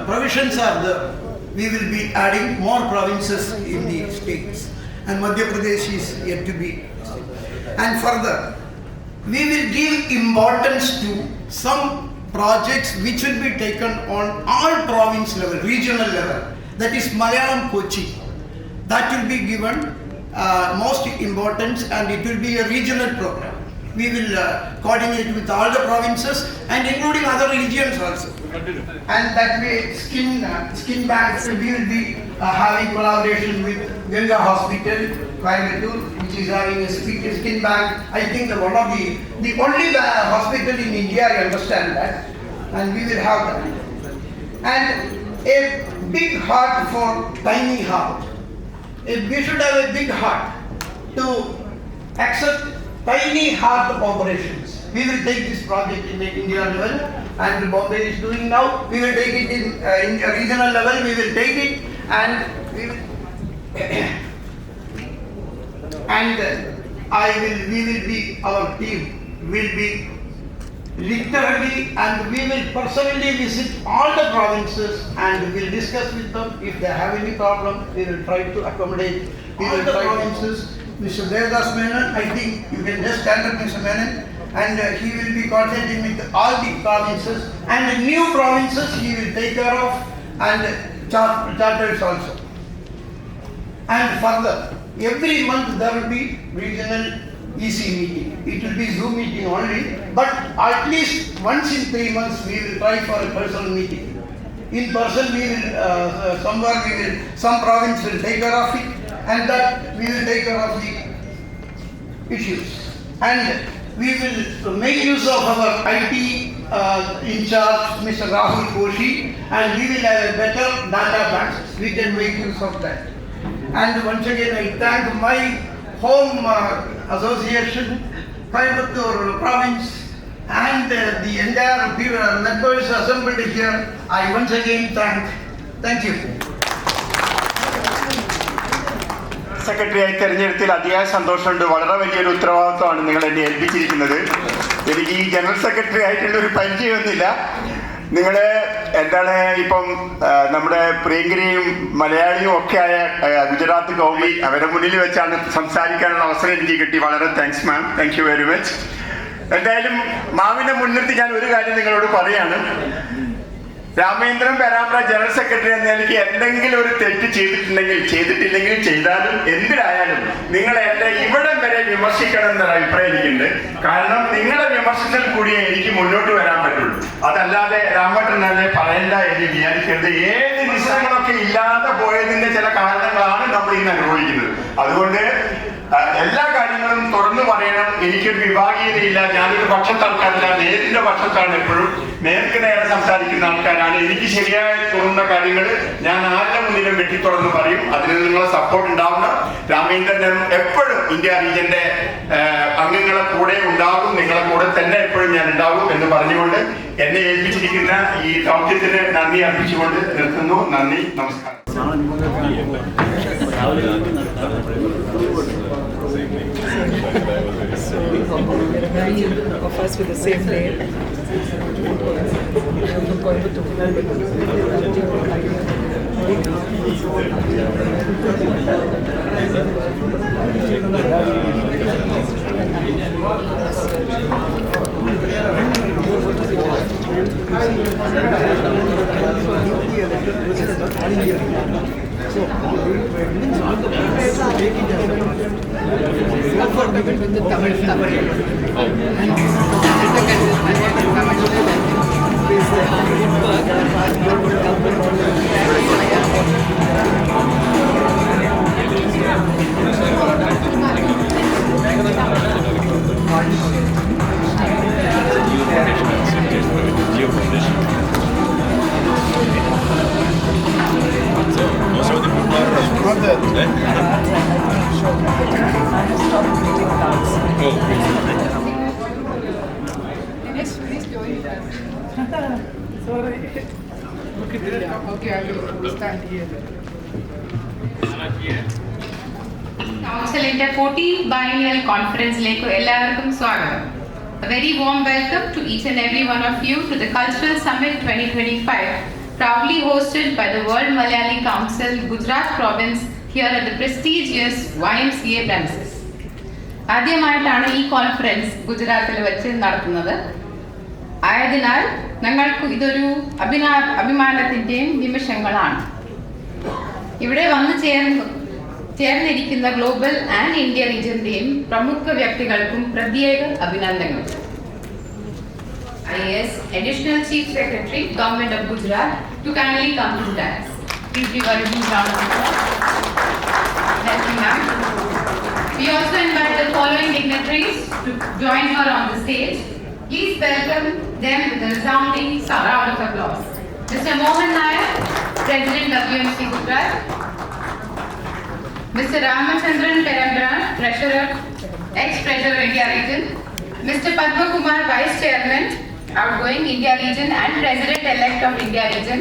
provisions are there, we will be adding more provinces in the states. And Madhya Pradesh is yet to be. And further, we will give importance to some projects which will be taken on all province level, regional level. That is Malayalam coaching. That will be given most importance, and it will be a regional program. We will coordinate with all the provinces and including other regions also. And that way, skin banks, we will be having collaboration with Ganga Hospital, Coimbatore, which is having a skin bank. I think one of the only hospital in India, I understand that, and we will have that. And a big heart for tiny heart. We should have a big heart to accept tiny heart operations. We will take this project in the India level, and Bombay is doing now. We will take it in a regional level. We will take it, and we will we will be, our team will be literally, and we will personally visit all the provinces and we will discuss with them. If they have any problem, we will try to accommodate all the provinces. Mr. Devadas Menon, I think you can just stand up, Mr. Menon, and he will be coordinating with all the provinces, and the new provinces he will take care of, and charters also. And further, every month there will be regional EC meeting. It will be Zoom meeting only, but at least once in 3 months we will try for a personal meeting. In person we will, some province will take care of it, and that we will take care of the issues. And we will make use of our IT in charge, Mr. Rahul Koshi, and we will have a better data bank. We can make use of that. And once again, I thank my home association, Coimbatore province, and the entire members assembled here. I once again thank you. സെക്രട്ടറിയായി തെരഞ്ഞെടുത്തതിൽ അതിയായ സന്തോഷമുണ്ട്. വളരെ വലിയൊരു ഉത്തരവാദിത്വമാണ് നിങ്ങൾ എന്നെ ഏൽപ്പിച്ചിരിക്കുന്നത്. എനിക്ക് ഈ ജനറൽ സെക്രട്ടറി ആയിട്ടുള്ള ഒരു പരിചയമൊന്നുമില്ല. നിങ്ങൾ എന്താണ് ഇപ്പം നമ്മുടെ പ്രിയങ്കരിയും മലയാളിയും ഒക്കെ ആയ ഗുജറാത്ത് ഗവൺമെന്റ് അവരുടെ മുന്നിൽ വെച്ചാണ് സംസാരിക്കാനുള്ള അവസരം എനിക്ക് കിട്ടി. വളരെ thanks ma'am, thank you very much. എന്തായാലും മാമിനെ മുൻനിർത്തി ഞാൻ ഒരു കാര്യം നിങ്ങളോട് പറയാണ്. രാമേന്ദ്രൻ പേരാമ്പ്ര ജനറൽ സെക്രട്ടറി എന്ന നിലയ്ക്ക് എന്തെങ്കിലും ഒരു തെറ്റ് ചെയ്തിട്ടില്ലെങ്കിലും ചെയ്താലും എന്തിനായാലും നിങ്ങൾ എന്നെ ഇവിടം വരെ വിമർശിക്കണം എന്നൊരു അഭിപ്രായം എനിക്കുണ്ട്. കാരണം നിങ്ങളുടെ വിമർശനത്തിൽ കൂടിയേ എനിക്ക് മുന്നോട്ട് വരാൻ പറ്റുള്ളൂ. അതല്ലാതെ രാമേന്ദ്രൻ തന്നെ പറയണ്ട എന്ന് വിചാരിക്കരുത്. ഏത് വിഷയങ്ങളൊക്കെ ഇല്ലാതെ പോയതിന്റെ ചില കാരണങ്ങളാണ് നമ്മൾ ഇന്ന് അനുഭവിക്കുന്നത്. അതുകൊണ്ട് എല്ലാ കാര്യങ്ങളും തുറന്നു പറയണം. എനിക്കൊരു വിഭാഗീയതയില്ല. ഞാനൊരു പക്ഷത്താൾക്കാരല്ല, നേരിന്റെ പക്ഷത്താണ്. എപ്പോഴും നേർക്ക് നേരെ സംസാരിക്കുന്ന ആൾക്കാരാണ്. എനിക്ക് ശരിയായ തോന്നുന്ന കാര്യങ്ങൾ ഞാൻ ആരുടെ മുന്നിലും വെട്ടി തുറന്ന് പറയും. അതിന് നിങ്ങളുടെ സപ്പോർട്ട് ഉണ്ടാവണം. രാമേന്ദ്രൻ എപ്പോഴും ഇന്ത്യ റീജന്റെ അംഗങ്ങളെ കൂടെ ഉണ്ടാകും. നിങ്ങളെ കൂടെ തന്നെ എപ്പോഴും ഞാൻ ഉണ്ടാകും എന്ന് പറഞ്ഞുകൊണ്ട് എന്നെ ഏൽപ്പിച്ചിരിക്കുന്ന ഈ ദൗത്യത്തിന് നന്ദി അർപ്പിച്ചുകൊണ്ട് നിർത്തുന്നു. നന്ദി, നമസ്കാരം. So, very of us with the same name. കൗൺസിലിന്റെ 14th biennial കോൺഫറൻസിലേക്ക് എല്ലാവർക്കും സ്വാഗതം. A very warm welcome to each and every one of you to the Cultural Summit 2025, proudly hosted by the World Malayali Council, Gujarat Province, here at the prestigious YMCA premises. ആദ്യമായിട്ടാണ് ഈ conference ഗുജറാത്തിൽ വെച്ച് നടത്തുന്നത്. ആയതിനാൽ ഞങ്ങൾക്ക് ഇതൊരു അഭിമാനത്തിൻ്റെയും നിമിഷങ്ങളാണ്. ഇവിടെ വന്നു ചേർന്നിരിക്കുന്ന ഗ്ലോബൽ ആൻഡ് ഇന്ത്യ റീജിയന്റെയും പ്രമുഖ വ്യക്തികൾക്കും പ്രത്യേക അഭിനന്ദനങ്ങൾ. IAS Additional Chief Secretary, Government of Gujarat, to kindly come to the dais. Please give a little round of applause. Thank you, ma'am. We also invite the following dignitaries to join her on the stage. Please welcome them with a resounding round of applause. Mr. Mohan Nair, President WMC Gujarat. Mr. Ramachandran Perambran, Treasurer, ex-Treasurer India Region. Mr. Padma Kumar, Vice Chairman, outgoing India Region and President-elect of India Region.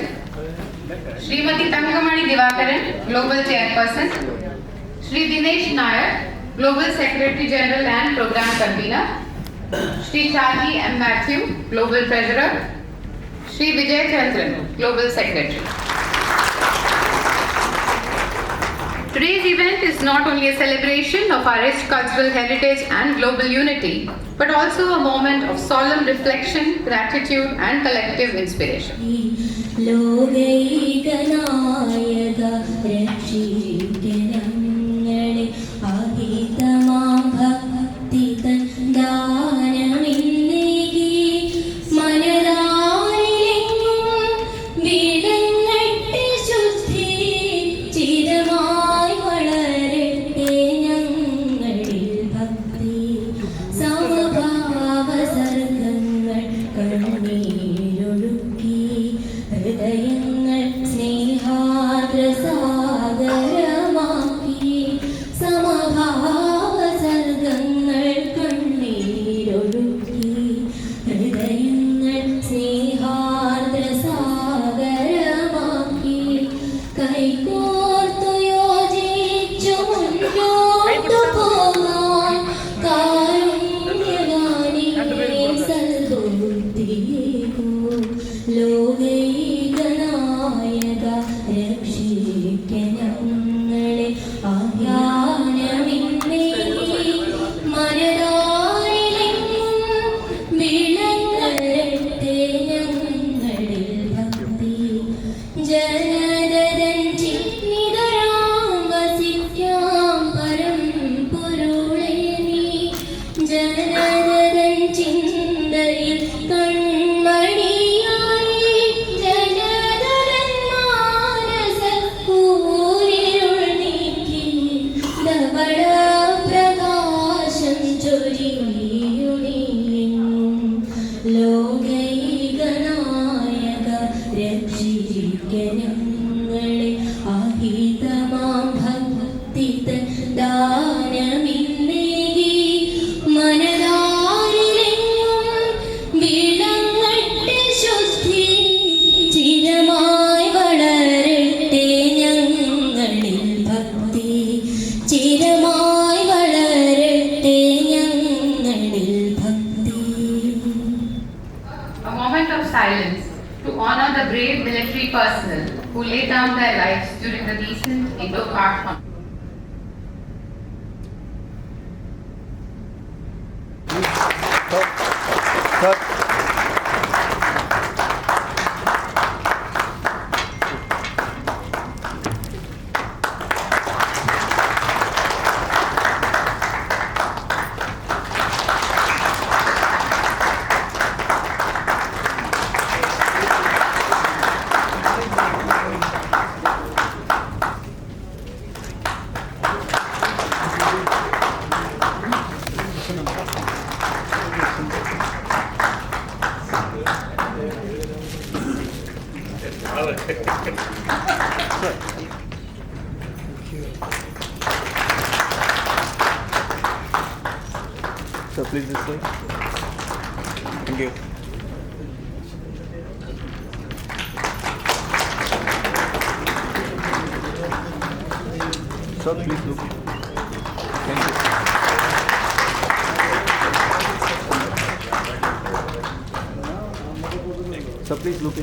Srimati Tangamani Divakaran, Global Chairperson. Shri Dinesh Nair, Global Secretary General and Program Convener. Shri Charki M. Matthew, Global Treasurer. Shri Vijay Chandran, Global Secretary. Today's event is not only a celebration of our rich cultural heritage and global unity, but also a moment of solemn reflection, gratitude and collective inspiration. മനരാ military personnel who laid down their lives during the recent Indo-Pak conflict. So please this way. Thank you. So please look. Thank you. So please look.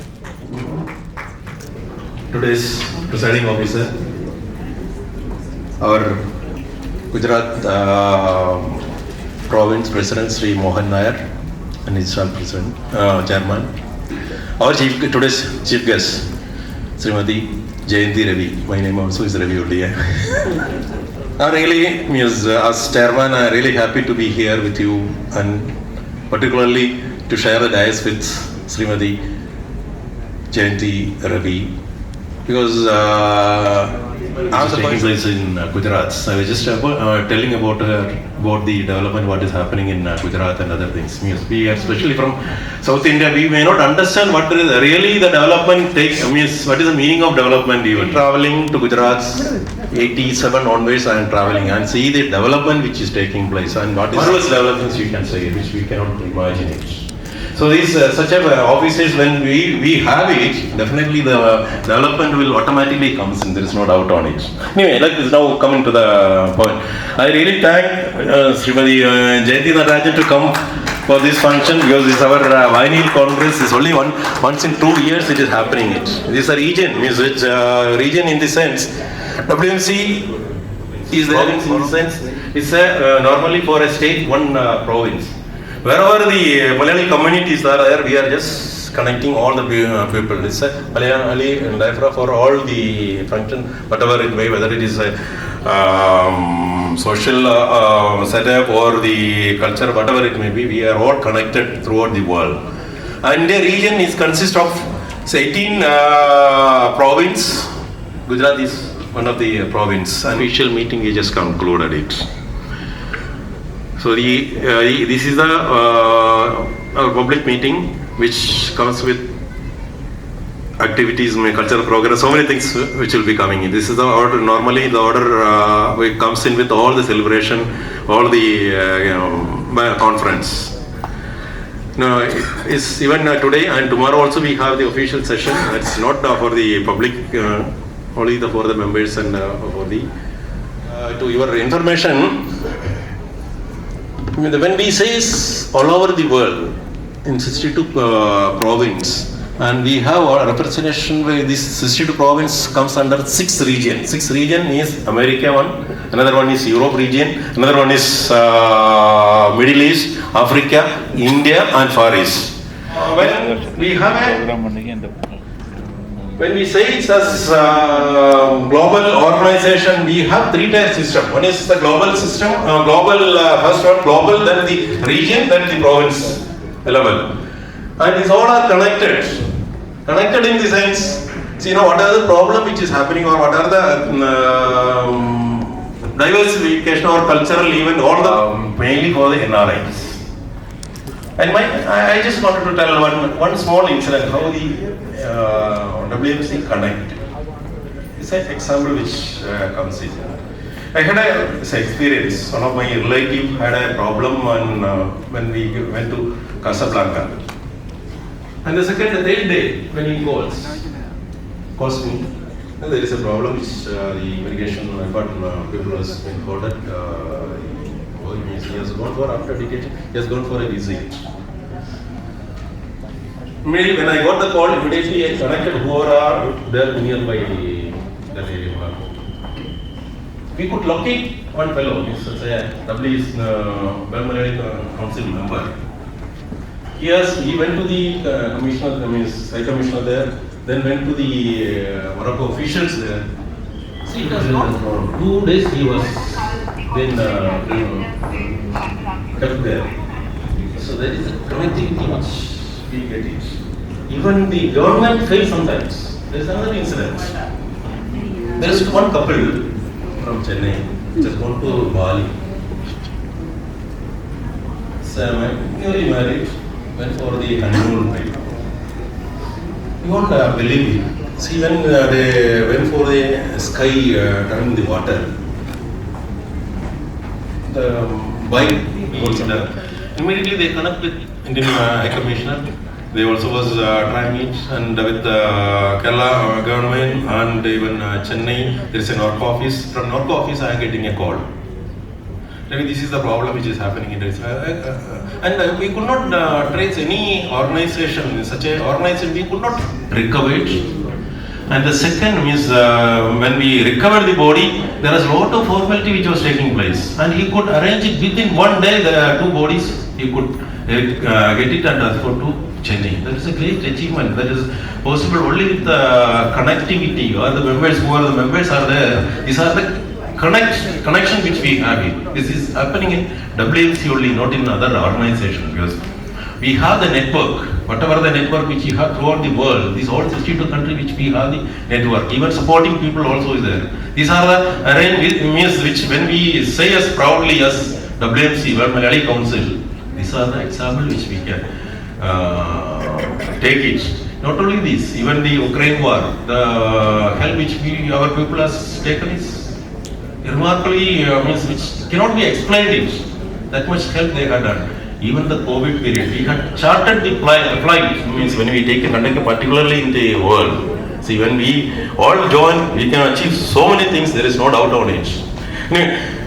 Today's presiding officer, our Gujarat Province President Sri Mohan Nair and his President, Chairman. Our today's chief guest, Srimati Jayanti Ravi. My name also is Ravi only. I really, as Chairman, I'm really happy to be here with you and particularly to share the dais with Srimati Jayanti Ravi. Because I was taking place in Gujarat. So I was just telling about about the development, what is happening in Gujarat and other things. We, especially from South India, we may not understand what is really the development takes. What is the meaning of development? Even traveling to Gujarat, 87 onwards, I am traveling and see the development which is taking place and what is marvelous developments you can say, which we cannot imagine it. So these such offices, when we have it, definitely the development will automatically comes in. There is no doubt on it. Anyway, like this now coming to the point. I really thank Srimati Jayanti Natarajan to come for this function because this our Vinyl Congress is only once in 2 years it is happening. This is a region, region in the sense WMC is there in the sense it's normally for a state one province. Wherever the Malayali communities are there, we are just connecting all the people. It's a Malayali and diaspora for all the function, whatever it may, whether it is a social setup or the culture, whatever it may be, we are all connected throughout the world. And the region is consists of 18 province. Gujarat is one of the province. An official meeting we just concluded it. So this is a public meeting which comes with activities, cultural program, so many things which will be coming in. This is the order. Normally the order comes in with all the celebration, all the conference. No, it's even today and tomorrow also we have the official session. It's not for the public, only for the members and for the to your information. When we say all over the world, in 62 province, and we have a representation where this 62 province comes under 6 regions. 6 region is America one, another one is Europe region, another one is Middle East, Africa, India and Far East. When we have when we say it's as global organization, we have 3-tier system. One is the global system, first one global, then the region, then the province level. And these all are connected. Connected in the sense, what are the problem which is happening or what are the diversification or cultural event, all the mainly for the NRIs. And I just wanted to tell one small incident how the WMC connect. It's an example which comes in. I had an experience. One of my relatives had a problem when we went to Casablanca. And the third day when he calls me, there is a problem which the immigration people has been ordered. He has gone for after detention. He has gone for a visit. Immediately when I got the call, immediately I connected whoever are there nearby that area. We could locate one fellow, WE's Belmalayali Council member. He went to the commissioner, High Commissioner there, then went to the Morocco officials there. See, it was not 2 days he was then kept there. So there is a connectivity which we get it. Even the government fails sometimes. There is another incident. There is one couple from Chennai, which has gone to Bali. So newly married, went for the honeymoon trip. You won't believe it. See, when they went for the sky turning the water, the bike goes down. Immediately they connect with Indian High Commissioner. They also was trying it, and with the Kerala government and even Chennai, there is a NORC office. From NORC office, I am getting a call. Maybe this is the problem which is happening in this. And we could not trace any organization, such an organization, we could not recover it. And the second is when we recovered the body, there was a lot of formality which was taking place. And he could arrange it within 1 day, the 2 bodies, he could get it and transport to Chennai. That is a great achievement. That is possible only with the connectivity, or the members, who are the members are there. These are the connection which we have here. This is happening in WMC only, not in other organizations, because we have the network. Whatever the network which you have throughout the world, these all 62 countries which we have the network. Even supporting people also is there. These are the arrangements which, when we say as proudly as WMC, World Malayali Council, these are the examples which we can take it. Not only this, even the Ukraine war, the help which our people has taken is remarkably, which cannot be explained it. That much help they had done. Even the COVID period, we had charted the flight, means when we take a conductor, particularly in the world. See, when we all join, we can achieve so many things, there is no doubt on it.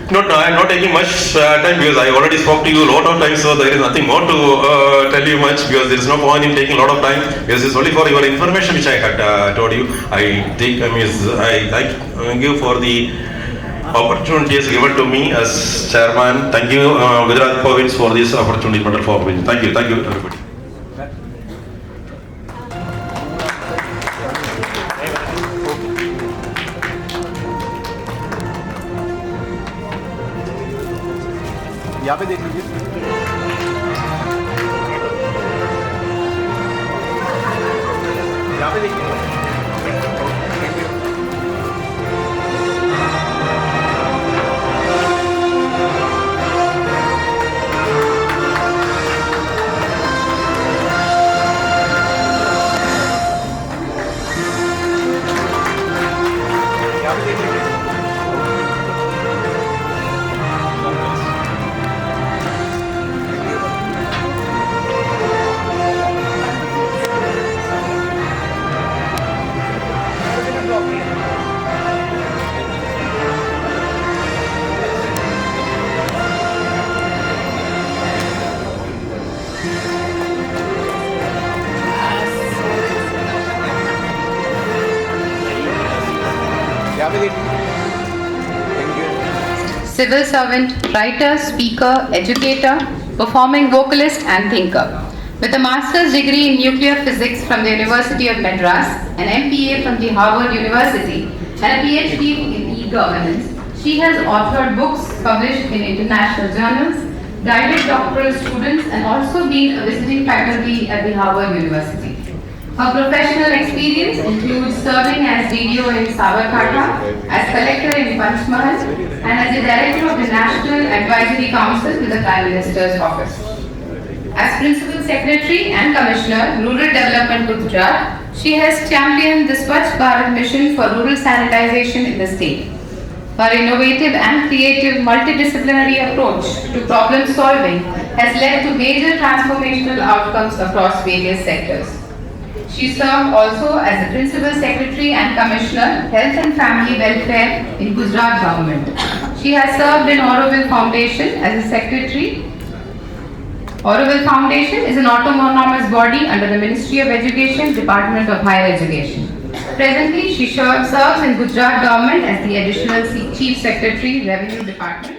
I am not taking much time because I already spoke to you a lot of times, so there is nothing more to tell you much, because there is no point in taking a lot of time, because it's only for your information which I had told you. I thank you for the opportunities given to me as chairman. Thank you, Gujarat Province, for this opportunity. Thank you everybody. यहाँ पे देख लीजिए। यहाँ पे देखिए। Civil servant, writer, speaker, educator, performing vocalist and thinker. With a master's degree in nuclear physics from the University of Madras, an MPA from the Harvard University, and a PhD in e-governance, she has authored books published in international journals, guided doctoral students, and also been a visiting faculty at the Harvard University. Her professional experience includes serving as DDO in Sabarkantha, as collector in Panchmahal, and as the director of the National Advisory Council to the Prime Minister's Office. As Principal Secretary and Commissioner, Rural Development Gujarat, she has championed the Swachh Bharat mission for rural sanitization in the state. Her innovative and creative multidisciplinary approach to problem solving has led to major transformational outcomes across various sectors. She served also as the Principal Secretary and Commissioner, Health and Family Welfare in Gujarat government. She has served in Auroville Foundation as a Secretary Auroville Foundation is an autonomous body under the Ministry of Education, Department of Higher Education. Presently, she serves in Gujarat government as the Additional Chief Secretary, Revenue Department.